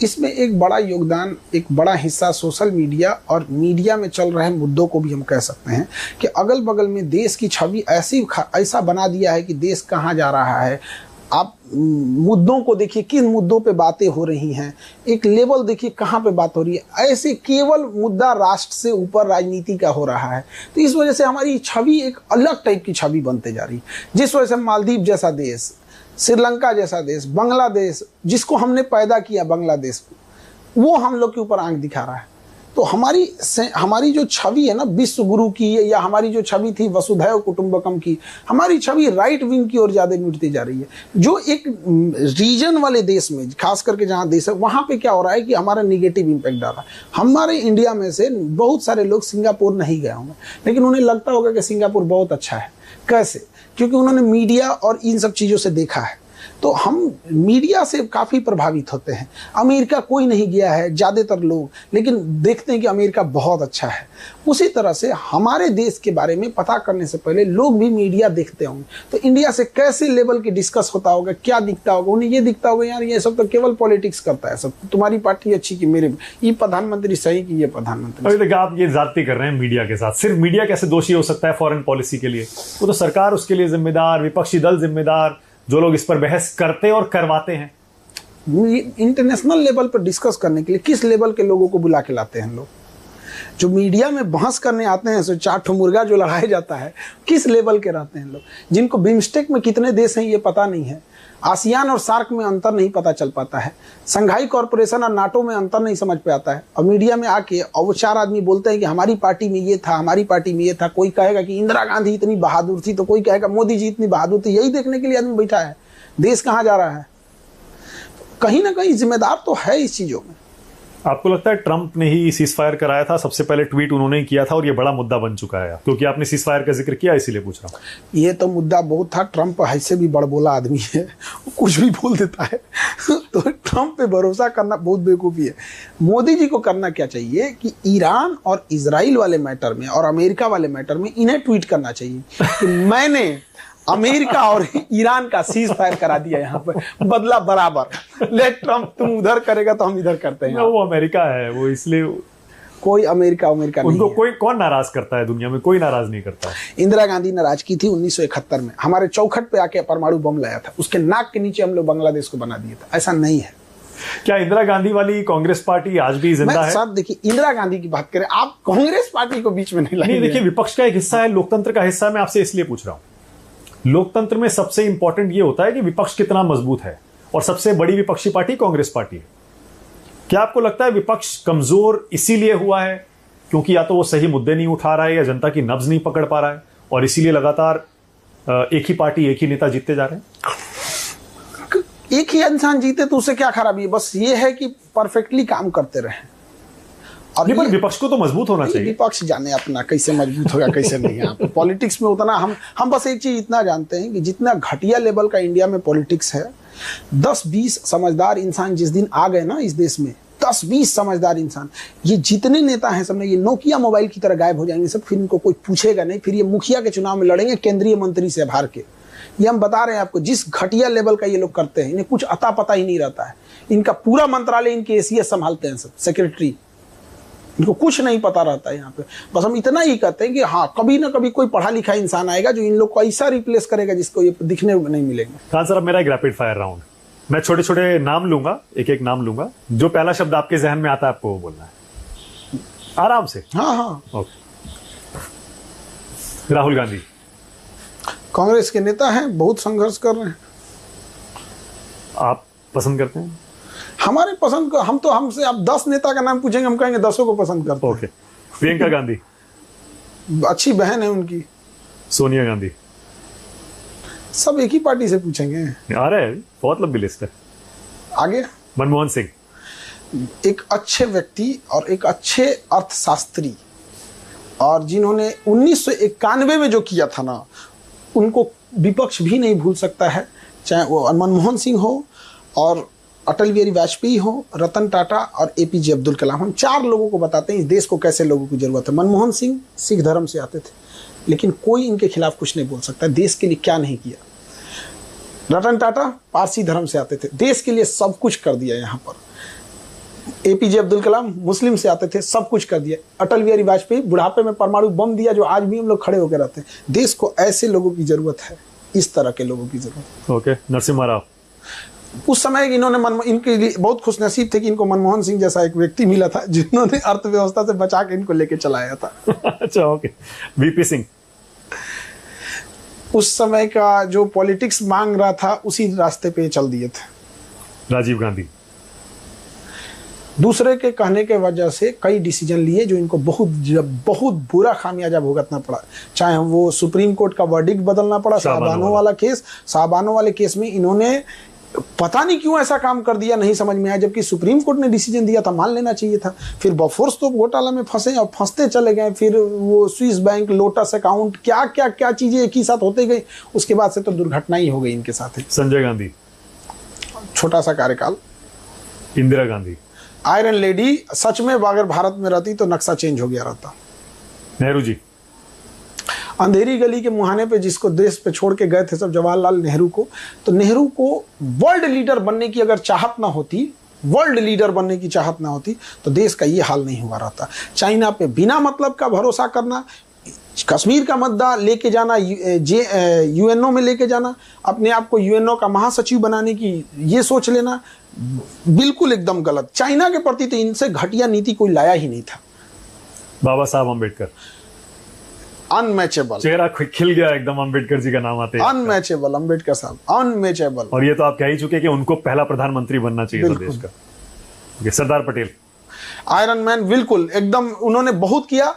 [SPEAKER 1] इसमें एक बड़ा योगदान, एक बड़ा हिस्सा सोशल मीडिया और मीडिया में चल रहे मुद्दों को भी हम कह सकते हैं कि अगल बगल में देश की छवि ऐसा बना दिया है कि देश कहाँ जा रहा है। आप मुद्दों को देखिए, किन मुद्दों पे बातें हो रही हैं, एक लेवल देखिए कहाँ पे बात हो रही है। ऐसे केवल मुद्दा राष्ट्र से ऊपर राजनीति का हो रहा है, तो इस वजह से हमारी छवि एक अलग टाइप की छवि बनते जा रही है, जिस वजह से मालदीव जैसा देश, श्रीलंका जैसा देश, बांग्लादेश जिसको हमने पैदा किया, बांग्लादेश वो हम लोग के ऊपर आंख दिखा रहा है। तो हमारी जो छवि है ना विश्व गुरु की, या हमारी जो छवि थी वसुधैव कुटुंबकम की, हमारी छवि राइट विंग की ओर ज़्यादा मिटती जा रही है। जो एक रीजन वाले देश में, खास करके जहाँ देश है, वहाँ पे क्या हो रहा है कि हमारा निगेटिव इम्पैक्ट डाल रहा है। हमारे इंडिया में से बहुत सारे लोग सिंगापुर नहीं गए होंगे, लेकिन उन्हें लगता होगा कि सिंगापुर बहुत अच्छा है। कैसे? क्योंकि उन्होंने मीडिया और इन सब चीज़ों से देखा है। तो हम मीडिया से काफ़ी प्रभावित होते हैं। अमेरिका कोई नहीं गया है ज़्यादातर लोग, लेकिन देखते हैं कि अमेरिका बहुत अच्छा है। उसी तरह से हमारे देश के बारे में पता करने से पहले लोग भी मीडिया देखते होंगे, तो इंडिया से कैसे लेवल की डिस्कस होता होगा, क्या दिखता होगा, उन्हें ये दिखता होगा यार ये सब तो केवल पॉलिटिक्स करता है, सब तुम्हारी पार्टी अच्छी कि मेरे, ये प्रधानमंत्री सही कि ये प्रधानमंत्री।
[SPEAKER 2] देखिए, आप ये जाती कर रहे हैं मीडिया के साथ। सिर्फ मीडिया कैसे दोषी हो सकता है फॉरेन पॉलिसी के लिए? वो तो सरकार उसके लिए जिम्मेदार, विपक्षी दल जिम्मेदार, जो लोग इस पर बहस करते और करवाते हैं।
[SPEAKER 1] इंटरनेशनल लेवल पर डिस्कस करने के लिए किस लेवल के लोगों को बुला के लाते हैं लोग? जो मीडिया में बहस करने आते हैं, सो 4 ठो मुर्गा जो लगाया जाता है, किस लेवल के रहते हैं लोग? जिनको बिम्स्टेक में कितने देश हैं ये पता नहीं है, आसियान और सार्क में अंतर नहीं पता चल पाता है, संघाई कॉरपोरेशन और नाटो में अंतर नहीं समझ पे आता है। और मीडिया में आके और वो 4 आदमी बोलते हैं कि हमारी पार्टी में ये था, हमारी पार्टी में ये था। कोई कहेगा कि इंदिरा गांधी इतनी बहादुर थी, तो कोई कहेगा मोदी जी इतनी बहादुर थी। यही देखने के लिए आदमी बैठा है, देश कहाँ जा रहा है। कहीं ना कहीं जिम्मेदार तो है इस चीज़ों में।
[SPEAKER 2] आपको लगता है ट्रंप ने ही सीज फायर कराया था? सबसे पहले ट्वीट उन्होंने ही किया था और ये बड़ा मुद्दा बन चुका है, क्योंकि आपने सीज फायर का जिक्र किया, इसीलिए पूछ रहा हूँ।
[SPEAKER 1] ये तो मुद्दा बहुत था। ट्रंप ऐसे भी बड़बोला आदमी है, वो कुछ भी बोल देता है तो ट्रंप पे भरोसा करना बहुत बेवकूफ़ी है। मोदी जी को करना क्या चाहिए कि ईरान और इजराइल वाले मैटर में और अमेरिका वाले मैटर में इन्हें ट्वीट करना चाहिए कि मैंने अमेरिका और ईरान का सीज फायर करा दिया, यहाँ पर बदला बराबर। लेट ट्रंप तुम उधर करेगा तो हम इधर करते हैं।
[SPEAKER 2] वो अमेरिका है, वो इसलिए
[SPEAKER 1] कोई अमेरिका
[SPEAKER 2] उनको
[SPEAKER 1] नहीं
[SPEAKER 2] कोई कौन नाराज करता है? दुनिया में कोई नाराज नहीं करता है।
[SPEAKER 1] इंदिरा गांधी नाराज की थी 1971 में, हमारे चौखट पे आके परमाणु बम लाया था, उसके नाक के नीचे हम लोग बांग्लादेश को बना दिया था। ऐसा नहीं है।
[SPEAKER 2] क्या इंदिरा गांधी वाली कांग्रेस पार्टी आज भी जिंदा है?
[SPEAKER 1] सर देखिए, इंदिरा गांधी की बात करें, आप कांग्रेस पार्टी को बीच में नहीं लाएंगे।
[SPEAKER 2] देखिए, विपक्ष का एक हिस्सा है, लोकतंत्र का हिस्सा है। मैं आपसे इसलिए पूछ रहा हूं, लोकतंत्र में सबसे इंपॉर्टेंट ये होता है कि विपक्ष कितना मजबूत है, और सबसे बड़ी विपक्षी पार्टी कांग्रेस पार्टी है। क्या आपको लगता है विपक्ष कमजोर इसीलिए हुआ है क्योंकि या तो वो सही मुद्दे नहीं उठा रहा है, या जनता की नब्ज नहीं पकड़ पा रहा है, और इसीलिए लगातार एक ही पार्टी, एक ही नेता जीतते जा रहे हैं?
[SPEAKER 1] एक ही इंसान जीते तो उससे क्या खराबी है? बस ये है कि परफेक्टली काम करते रहे।
[SPEAKER 2] और पर विपक्ष को तो मजबूत होना चाहिए।
[SPEAKER 1] विपक्ष जाने अपना कैसे मजबूत होगा कैसे नहीं। यहाँ पे पॉलिटिक्स में उतना हम बस एक चीज इतना जानते हैं कि जितना घटिया लेवल का इंडिया में पॉलिटिक्स है, 10-20 समझदार इंसान जिस दिन आ गए ना इस देश में, 10-20 समझदार इंसान, ये जितने नेता हैं सबने ये नोकिया मोबाइल की तरह गायब हो जाएंगे सब। फिर इनको कोई पूछेगा नहीं, फिर ये मुखिया के चुनाव में लड़ेंगे केंद्रीय मंत्री से हार के। ये हम बता रहे हैं आपको, जिस घटिया लेवल का ये लोग करते हैं, इन्हें कुछ अता पता ही नहीं रहता है। इनका पूरा मंत्रालय इनके एसीएस संभालते हैं सब, सेक्रेटरी, इनको कुछ नहीं पता रहता है यहाँ पे। बस हम इतना ही कहते हैं कि हाँ, कभी ना कभी कोई पढ़ा लिखा इंसान आएगा जो इन लोग को ऐसा रिप्लेस करेगा जिसको ये दिखने नहीं मिलेंगे।
[SPEAKER 2] खान सर, अब मेरा एक रैपिड फायर राउंड, मैं छोटे छोटे नाम लूंगा, एक एक नाम लूंगा, जो पहला शब्द आपके जहन में आता है आपको वो बोलना है। आराम से।
[SPEAKER 1] हाँ हाँ।
[SPEAKER 2] ओके। राहुल गांधी
[SPEAKER 1] कांग्रेस के नेता हैं, बहुत संघर्ष कर रहे हैं।
[SPEAKER 2] आप पसंद करते हैं?
[SPEAKER 1] हमारे पसंद को हम तो, हमसे आप 10 नेता का नाम पूछेंगे, हम कहेंगे 10 को पसंद करते हैं।
[SPEAKER 2] ओके। प्रियंका गांधी
[SPEAKER 1] अच्छी बहन है उनकी।
[SPEAKER 2] सोनिया गांधी
[SPEAKER 1] सब एक ही पार्टी से पूछेंगे।
[SPEAKER 2] आ रहा है, बहुत लंबी लिस्ट है।
[SPEAKER 1] आगे
[SPEAKER 2] मनमोहन सिंह
[SPEAKER 1] एक अच्छे व्यक्ति और एक अच्छे अर्थशास्त्री, और जिन्होंने 1991 में जो किया था ना, उनको विपक्ष भी नहीं भूल सकता है। चाहे वो मनमोहन सिंह हो और अटल बिहारी वाजपेयी हो, रतन टाटा और एपीजे अब्दुल कलाम। हम 4 लोगों को बताते हैं इस देश को कैसे लोगों की जरूरत है। मनमोहन सिंह सिख धर्म से आते थे, लेकिन कोई इनके खिलाफ कुछ नहीं बोल सकता, देश के लिए क्या नहीं किया। रतन टाटा पारसी धर्म से आते थे, देश के लिए सब कुछ कर दिया यहाँ पर। एपीजे अब्दुल कलाम मुस्लिम से आते थे, सब कुछ कर दिया। अटल बिहारी वाजपेयी बुढ़ापे में परमाणु बम दिया, जो आज भी हम लोग खड़े होकर रहते हैं। देश को ऐसे लोगों की जरूरत है, इस तरह के लोगों की जरूरत।
[SPEAKER 2] ओके। नरसिम्हा राव
[SPEAKER 1] उस समय इन्होंने इनके लिए बहुत खुशनसीब थे कि इनको मनमोहन सिंह जैसा एक व्यक्ति मिला था, जिन्होंने अर्थव्यवस्था से बचा के इनको लेके चलाया था।
[SPEAKER 2] अच्छा, ओके। वीपी सिंह
[SPEAKER 1] उस समय का जो पॉलिटिक्स मांग रहा था, उसी रास्ते पे चल दिए थे।
[SPEAKER 2] राजीव गांधी
[SPEAKER 1] दूसरे के कहने के वजह से कई डिसीजन लिए जो इनको बहुत बुरा खामियाजा भुगतना पड़ा। चाहे वो सुप्रीम कोर्ट का वर्डिक्ट बदलना पड़ा, साहबानों वाला केस। साहबानों वाले केस में इन्होंने पता नहीं क्यों ऐसा काम कर दिया, नहीं समझ में आया। जबकि सुप्रीम कोर्ट ने डिसीजन दिया था, मान लेना चाहिए था। फिर बफोर्स तो घोटाला में फंसे और फंसते चले गए। फिर वो स्विस बैंक, लोटस अकाउंट, क्या क्या क्या चीजें एक ही साथ होते गई। उसके बाद से तो दुर्घटना ही हो गई इनके साथ।
[SPEAKER 2] संजय गांधी
[SPEAKER 1] छोटा सा कार्यकाल।
[SPEAKER 2] इंदिरा गांधी
[SPEAKER 1] आयरन लेडी, सच में अगर भारत में रहती तो नक्शा चेंज हो गया रहता।
[SPEAKER 2] नेहरू जी
[SPEAKER 1] अंधेरी गली के मुहाने पे जिसको देश पे छोड़ के गए थे सब, जवाहरलाल नेहरू को, तो नेहरू को वर्ल्ड लीडर बनने की अगर चाहत ना होती, वर्ल्ड लीडर बनने की चाहत ना होती, तो देश का ये हाल नहीं हुआ रहता। चाइना पे बिना मतलब का भरोसा करना, कश्मीर का मुद्दा लेके जाना, यूएनओ में लेके जाना, अपने आप को यूएनओ का महासचिव बनाने की ये सोच लेना, बिल्कुल एकदम गलत। चाइना के प्रति तो इनसे घटिया नीति कोई लाया ही नहीं था।
[SPEAKER 2] बाबा साहब अम्बेडकर
[SPEAKER 1] अनमैचेबल,
[SPEAKER 2] चेहरा खिल गया एकदम अम्बेडकर जी का नाम आते हैं।
[SPEAKER 1] अनमैचेबल, अम्बेडकर साहब अनमैचेबल।
[SPEAKER 2] और ये तो आप कह ही चुके कि उनको पहला प्रधानमंत्री बनना चाहिए था देश का। सरदार पटेल
[SPEAKER 1] आयरन मैन, बिल्कुल एकदम। उन्होंने बहुत किया,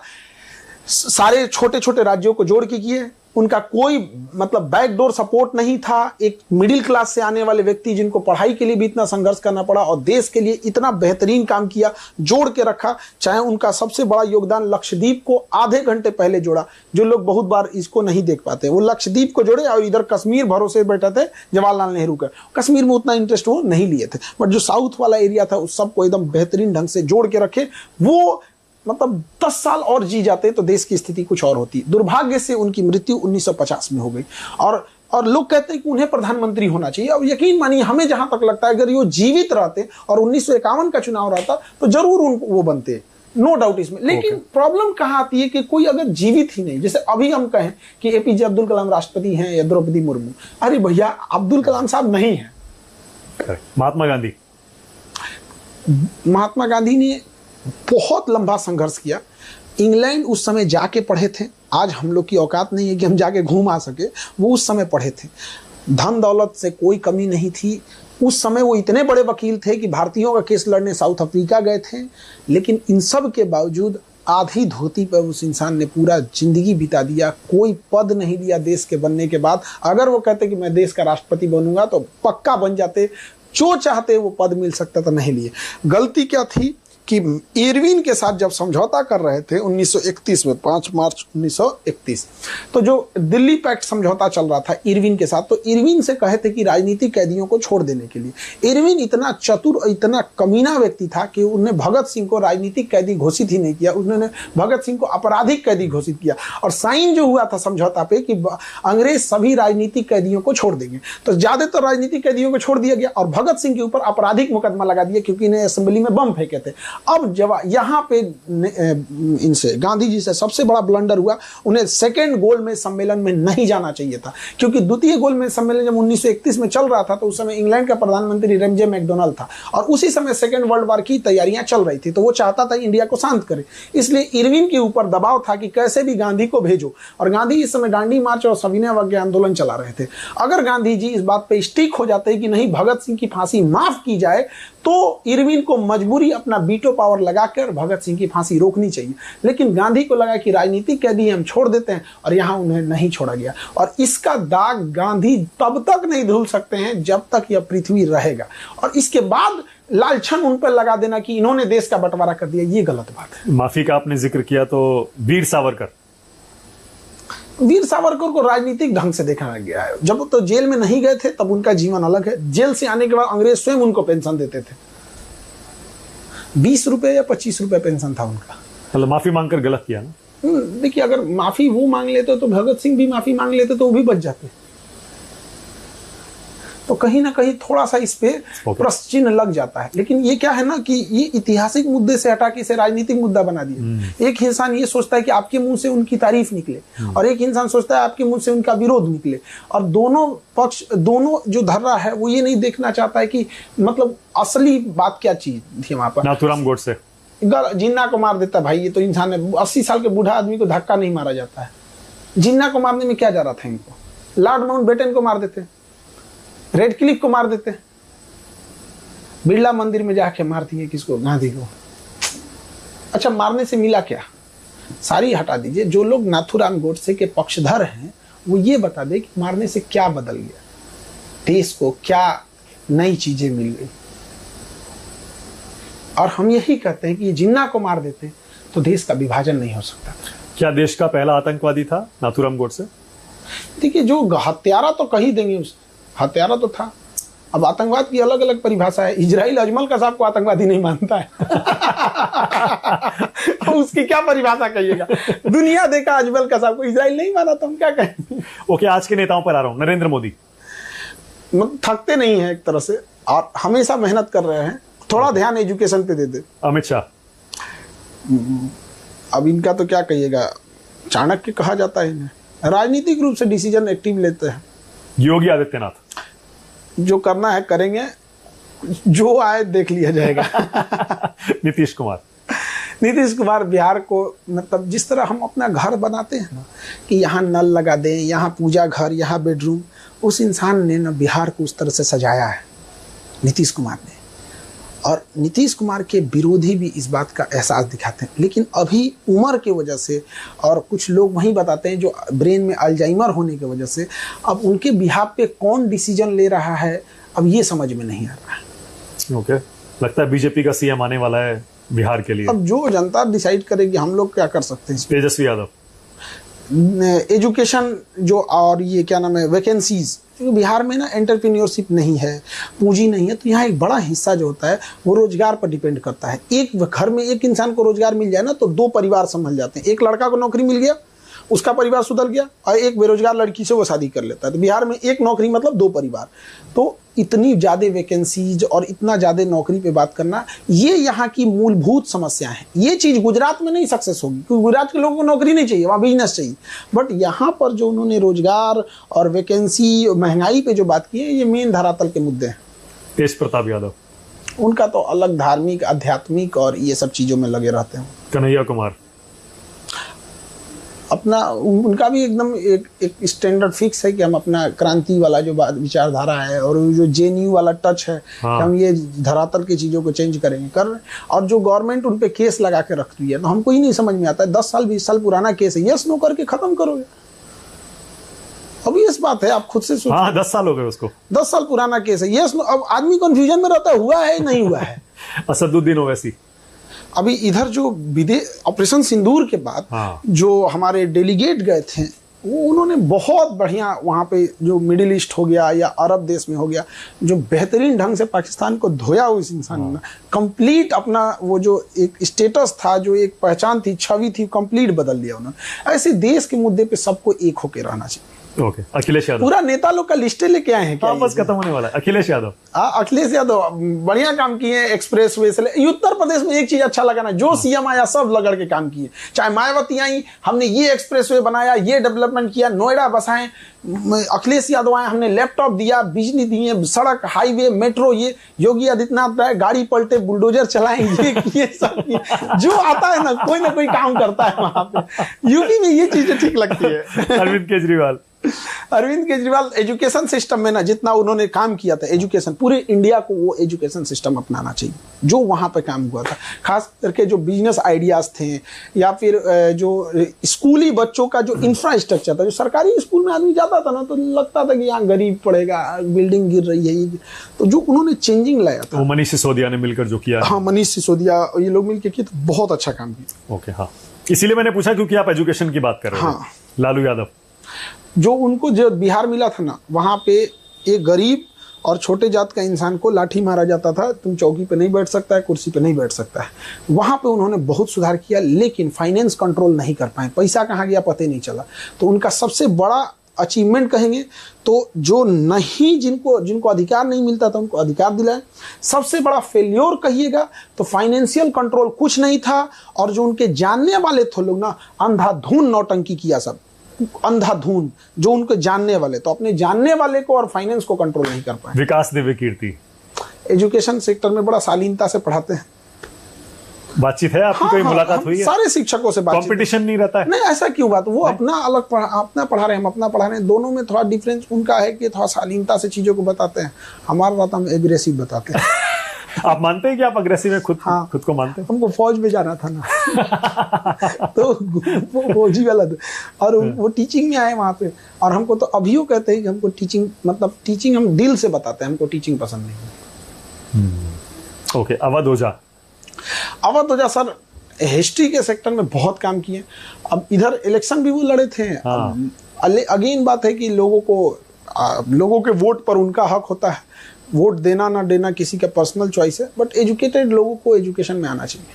[SPEAKER 1] सारे छोटे छोटे राज्यों को जोड़ के किए। उनका कोई मतलब बैकडोर सपोर्ट नहीं था। एक मिडिल क्लास से आने वाले व्यक्ति जिनको पढ़ाई के लिए भी इतना संघर्ष करना पड़ा और देश के लिए इतना बेहतरीन काम किया, जोड़ के रखा। चाहे उनका सबसे बड़ा योगदान लक्षद्वीप को आधे घंटे पहले जोड़ा, जो लोग बहुत बार इसको नहीं देख पाते। वो लक्षद्वीप को जोड़े और इधर कश्मीर भरोसे बैठे थे जवाहरलाल नेहरू का। कश्मीर में उतना इंटरेस्ट वो नहीं लिए थे, बट जो साउथ वाला एरिया था उस सबको एकदम बेहतरीन ढंग से जोड़ के रखे। वो मतलब 10 साल और जी जाते तो देश की स्थिति कुछ और होती। दुर्भाग्य से उनकी मृत्यु 1950 में हो गई। और लोग कहते हैं कि उन्हें प्रधानमंत्री होना चाहिए। अब यकीन मानिए, हमें जहां तक लगता है अगर वो जीवित रहते और 1951 का चुनाव रहता तो जरूर उनको वो बनते, नो डाउट इसमें। लेकिन प्रॉब्लम कहां आती है कि कोई अगर जीवित ही नहीं, जैसे अभी हम कहें कि एपीजे अब्दुल कलाम राष्ट्रपति हैं या द्रौपदी मुर्मू, अरे भैया अब्दुल कलाम साहब नहीं है। महात्मा गांधी ने बहुत लंबा संघर्ष किया। इंग्लैंड उस समय जाके पढ़े थे। आज हम लोग की औकात नहीं है कि हम जाके घूम आ सके, वो उस समय पढ़े थे। धन दौलत से कोई कमी नहीं थी। उस समय वो इतने बड़े वकील थे कि भारतीयों का केस लड़ने साउथ अफ्रीका गए थे। लेकिन इन सब के बावजूद आधी धोती पर उस इंसान ने पूरा जिंदगी बिता दिया। कोई पद नहीं लिया देश के बनने के बाद। अगर वो कहते कि मैं देश का राष्ट्रपति बनूंगा तो पक्का बन जाते, जो चाहते वो पद मिल सकता था, नहीं लिए। गलती क्या थी कि इरविन के साथ जब समझौता कर रहे थे 1931 में, 5 मार्च 1931, तो जो दिल्ली पैक्ट समझौता चल रहा था इरविन के साथ, तो इरविन से कहे थे कि राजनीतिक कैदियों को छोड़ देने के लिए। इरविन इतना चतुर, इतना कमीना व्यक्ति था कि उन्होंने भगत सिंह को राजनीतिक कैदी घोषित ही नहीं किया, उन्होंने भगत सिंह को आपराधिक कैदी घोषित किया। और साइन जो हुआ था समझौता पे कि अंग्रेज सभी राजनीतिक कैदियों को छोड़ देंगे, तो ज्यादातर राजनीतिक कैदियों को छोड़ दिया गया और भगत सिंह के ऊपर आपराधिक मुकदमा लगा दिया क्योंकि इन्हें असेंबली में बम फेंके थे। अब जब यहाँ पे इनसे गांधी जी से सबसे बड़ा ब्लंडर हुआ, उन्हें सेकेंड गोलमेज सम्मेलन में नहीं जाना चाहिए था, क्योंकि द्वितीय गोलमेज सम्मेलन जब 1931 में चल रहा था तो उस समय इंग्लैंड का प्रधानमंत्री रेमजे मैकडोनाल्ड था और उसी समय सेकेंड वर्ल्ड वॉर की तैयारियां चल रही थी, तो वो चाहता था इंडिया को शांत करे। इसलिए इरविन के ऊपर दबाव था कि कैसे भी गांधी को भेजो, और गांधी इस समय डांडी मार्च और सविनय अवज्ञा आंदोलन चला रहे थे। अगर गांधी जी इस बात पे स्टिक हो जाते कि नहीं भगत सिंह की फांसी माफ की जाए, तो इरविन को मजबूरी अपना वीटो पावर लगाकर भगत सिंह की फांसी रोकनी चाहिए। लेकिन गांधी को लगा कि राजनीतिक कैदी हम छोड़ देते हैं, और यहां उन्हें नहीं छोड़ा गया। और इसका दाग गांधी तब तक नहीं धुल सकते हैं जब तक यह पृथ्वी रहेगा। और इसके बाद लालछन उन पर लगा देना कि इन्होंने देश का बंटवारा कर दिया, ये गलत बात है।
[SPEAKER 2] माफी का आपने जिक्र किया, तो वीर सावरकर
[SPEAKER 1] को राजनीतिक ढंग से देखा गया है। जब तो जेल में नहीं गए थे तब उनका जीवन अलग है। जेल से आने के बाद अंग्रेज स्वयं उनको पेंशन देते थे, 20 रुपए या 25 रुपए पेंशन था उनका।
[SPEAKER 2] मतलब माफी मांगकर गलत किया ना।
[SPEAKER 1] देखिए, अगर माफी वो मांग लेते तो भगत सिंह भी माफी मांग लेते तो वो भी बच जाते। तो कहीं ना कहीं थोड़ा सा इस पे प्रश्न चिन्ह लग जाता है। लेकिन ये क्या है ना कि ये ऐतिहासिक मुद्दे से हटा के इसे राजनीतिक मुद्दा बना दिया। एक इंसान ये सोचता है कि आपके मुंह से उनकी तारीफ निकले, और एक इंसान सोचता है आपके मुंह से उनका विरोध निकले, और दोनों पक्ष, दोनों जो धर्रा है वो ये नहीं देखना चाहता है कि मतलब असली बात क्या चीज थी वहां पर।
[SPEAKER 2] नाथूराम गोडसे
[SPEAKER 1] जिन्ना को मार देता भाई, ये तो इंसान है। 80 साल के बूढ़ा आदमी को धक्का नहीं मारा जाता है। जिन्ना को मारने में क्या जा रहा था इनको? लॉर्ड माउंटबेटन को मार देते, रेड क्लिफ को मार देते, बिरला मंदिर में जाके मार दिए किसको? गांधी को। अच्छा, मारने से मिला क्या? सारी हटा दीजिए। जो लोग नाथूराम गोडसे के पक्षधर हैं वो ये बता दे कि मारने से क्या बदल गया, देश को क्या नई चीजें मिल गई। और हम यही कहते हैं कि जिन्ना को मार देते तो देश का विभाजन नहीं हो सकता।
[SPEAKER 2] क्या देश का पहला आतंकवादी था नाथूराम गोडसे? देखिए,
[SPEAKER 1] जो हत्यारा तो कही देंगे, उस हत्यारा तो था। अब आतंकवाद की अलग अलग परिभाषा है। इजराइल अजमल कसाब को आतंकवादी नहीं मानता है। उसकी क्या परिभाषा कहिएगा? दुनिया देखा अजमल कसाब को, इजराइल नहीं माना तो हम क्या कहेंगे?
[SPEAKER 2] ओके, आज के नेताओं पर आ रहा हूं। नरेंद्र मोदी
[SPEAKER 1] थकते नहीं है एक तरह से, और हमेशा मेहनत कर रहे हैं। थोड़ा ध्यान एजुकेशन पे दे दे।
[SPEAKER 2] अमित शाह,
[SPEAKER 1] अब इनका तो क्या कहिएगा, चाणक्य कहा जाता है इन्हें। राजनीतिक रूप से डिसीजन एक्टिव लेते हैं।
[SPEAKER 2] योगी आदित्यनाथ,
[SPEAKER 1] जो करना है करेंगे, जो आए देख लिया जाएगा।
[SPEAKER 2] नीतीश कुमार
[SPEAKER 1] बिहार को, मतलब जिस तरह हम अपना घर बनाते हैं ना कि यहाँ नल लगा दें, यहाँ पूजा घर, यहाँ बेडरूम, उस इंसान ने ना बिहार को उस तरह से सजाया है, नीतीश कुमार ने। और नीतीश कुमार के विरोधी भी इस बात का एहसास दिखाते हैं। लेकिन अभी उम्र की वजह से, और कुछ लोग वहीं बताते हैं जो ब्रेन में अल्जाइमर होने की वजह से, अब उनके बिहाफ पे कौन डिसीजन ले रहा है अब ये समझ में नहीं आ रहा है।
[SPEAKER 2] ओके, लगता है बीजेपी का सीएम आने वाला है बिहार के लिए।
[SPEAKER 1] अब जो जनता डिसाइड करेगी, हम लोग क्या कर सकते हैं।
[SPEAKER 2] तेजस्वी यादव,
[SPEAKER 1] एजुकेशन जो, और ये क्या नाम है, वैकेंसीज, क्योंकि बिहार में ना एंटरप्रेन्योरशिप नहीं है, पूंजी नहीं है, तो यहाँ एक बड़ा हिस्सा जो होता है वो रोजगार पर डिपेंड करता है। एक घर में एक इंसान को रोजगार मिल जाए ना तो 2 परिवार संभल जाते हैं। एक लड़का को नौकरी मिल गया, उसका परिवार सुधर गया, और एक बेरोजगार लड़की से वो शादी कर लेता है। तो बिहार में एक नौकरी मतलब 2 परिवार। तो इतनी ज़्यादा वैकेंसीज और इतना ज़्यादा नौकरी पे बात करना, ये यहाँ की मूलभूत समस्या है। ये चीज़ गुजरात में नहीं सक्सेस होगी, क्योंकि गुजरात के लोगों को नौकरी नहीं चाहिए, वहाँ बिजनेस चाहिए। बट यहाँ पर जो उन्होंने रोजगार और वैकेंसी, महंगाई पे जो बात की है, ये मेन धरातल के मुद्दे हैं।
[SPEAKER 2] तेज प्रताप यादव,
[SPEAKER 1] उनका तो अलग धार्मिक, आध्यात्मिक और ये सब चीज़ों में लगे रहते हैं।
[SPEAKER 2] कन्हैया कुमार,
[SPEAKER 1] अपना, उनका भी एकदम एक स्टैंडर्ड फिक्स है कि हम अपना क्रांति वाला जो विचारधारा है और जो जेएनयू वाला टच है,
[SPEAKER 2] हाँ।
[SPEAKER 1] कि हम ये धरातल की चीज़ों को चेंज करेंगे कर। और जो गवर्नमेंट उन पे केस लगा के रखती है, तो हमको ही नहीं समझ में आता है, 10 साल 20 साल पुराना केस है, यस नो करके खत्म करोगे। अब ये बात है, आप खुद से सोचो।
[SPEAKER 2] हाँ, 10 साल हो गए उसको,
[SPEAKER 1] 10 साल पुराना केस है, यस नो। अब आदमी कंफ्यूजन में रहता है, हुआ है नहीं हुआ है।
[SPEAKER 2] असदुद्दीन ओवैसी,
[SPEAKER 1] अभी इधर जो ऑपरेशन सिंदूर के बाद,
[SPEAKER 2] हाँ।
[SPEAKER 1] जो हमारे डेलीगेट गए थे, वो उन्होंने बहुत बढ़िया वहाँ पे जो मिडिल ईस्ट हो गया या अरब देश में हो गया, जो बेहतरीन ढंग से पाकिस्तान को धोया उस इंसान ने। कंप्लीट अपना वो जो एक स्टेटस था, जो एक पहचान थी, छवि थी, कंप्लीट बदल दिया उन्होंने। ऐसे देश के मुद्दे पे सबको एक होके रहना चाहिए।
[SPEAKER 2] ओके, अखिलेश यादव
[SPEAKER 1] पूरा नेता लोग का लिस्टे लेके आए हैं क्या?
[SPEAKER 2] बस खत्म होने वाला है। अखिलेश यादव,
[SPEAKER 1] अखिलेश यादव बढ़िया काम किए, एक्सप्रेस वे से उत्तर प्रदेश में एक चीज अच्छा लगा ना, जो सीएम आया सब लगड़ के काम किए। चाहे मायावती आई, हमने ये एक्सप्रेस वे बनाया, ये डेवलपमेंट किया, नोएडा बसाए। अखिलेश यादव आए, हमने लैपटॉप दिया, बिजली दिए, सड़क, हाईवे, मेट्रो, ये योगी आदित्यनाथ आए, गाड़ी पलटे, बुलडोजर चलाए, ये सब जो आता है ना कोई काम करता है वहां पे। यूपी में ये चीजें ठीक लगती है। अरविंद केजरीवाल एजुकेशन सिस्टम में ना जितना उन्होंने काम किया था, एजुकेशन, पूरे इंडिया को वो एजुकेशन सिस्टम अपनाना चाहिए जो वहां पे काम हुआ था। खास करके जो बिजनेस आइडियाज थे, या फिर जो स्कूली बच्चों का जो इंफ्रास्ट्रक्चर था, जो सरकारी स्कूल में आदमी जाता था ना तो लगता था कि यहाँ गरीब पड़ेगा, बिल्डिंग गिर रही है, तो जो उन्होंने चेंजिंग लाया था,
[SPEAKER 2] वो मनीष सिसोदिया ने मिलकर जो किया।
[SPEAKER 1] हाँ, मनीष सिसोदिया, ये लोग मिलकर किए तो बहुत अच्छा काम किया।
[SPEAKER 2] ओके, हाँ, इसीलिए मैंने पूछा क्योंकि आप एजुकेशन की बात कर रहे हैं। लालू यादव,
[SPEAKER 1] जो उनको जो बिहार मिला था ना, वहां पे एक गरीब और छोटे जात का इंसान को लाठी मारा जाता था, तुम चौकी पे नहीं बैठ सकता है, कुर्सी पे नहीं बैठ सकता है। वहां पे उन्होंने बहुत सुधार किया, लेकिन फाइनेंस कंट्रोल नहीं कर पाए, पैसा कहाँ गया पता ही नहीं चला। तो उनका सबसे बड़ा अचीवमेंट कहेंगे तो जो नहीं, जिनको अधिकार नहीं मिलता था उनको अधिकार दिलाए। सबसे बड़ा फेल्योर कहिएगा तो फाइनेंशियल कंट्रोल कुछ नहीं था, और जो उनके जानने वाले थे लोग ना, अंधाधुन नौटंकी किया, सब अंधाधुन जो उनको जानने वाले, तो अपने जानने वाले को और फाइनेंस को कंट्रोल नहीं कर पाए।
[SPEAKER 2] विकास दिव्य कीर्ति,
[SPEAKER 1] एजुकेशन सेक्टर में बड़ा शालीनता से पढ़ाते हैं।
[SPEAKER 2] बातचीत है आपकी? कोई मुलाकात हुई है?
[SPEAKER 1] सारे शिक्षकों से बातचीत।
[SPEAKER 2] कंपटीशन नहीं रहता है?
[SPEAKER 1] नहीं, ऐसा क्यों बात, वो अपना अलग अपना पढ़ा रहे हैं, हम अपना पढ़ा रहे हैं। दोनों में थोड़ा डिफरेंस उनका है कि थोड़ा शालीनता से चीजों को बताते हैं, हमारा रहता हम एग्रेसिव बताते हैं।
[SPEAKER 2] आप मानते हैं कि आप अग्रेसिव हैं? खुद को मानते हैं?
[SPEAKER 1] हमको फौज में जाना था ना तो वो फौजी वाला था, और वो टीचिंग में आए वहां पे, और हमको तो अभियो कहते हैं कि हमको टीचिंग, मतलब टीचिंग हम दिल से बताते हैं, हमको टीचिंग पसंद नहीं।
[SPEAKER 2] ओके, अवध ओझा सर
[SPEAKER 1] हिस्ट्री के सेक्टर में बहुत काम किए। अब इधर इलेक्शन भी वो लड़े थे। अगेन बात है कि लोगों के वोट पर उनका हक होता है, वोट देना ना देना किसी का पर्सनल चॉइस है, बट एजुकेटेड लोगों को एजुकेशन में आना चाहिए।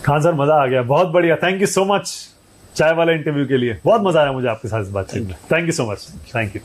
[SPEAKER 2] खान सर, मजा आ गया, बहुत बढ़िया, थैंक यू सो मच चाय वाला इंटरव्यू के लिए। बहुत मजा आया मुझे आपके साथ इस बातचीत में। Thank you so much, thank you.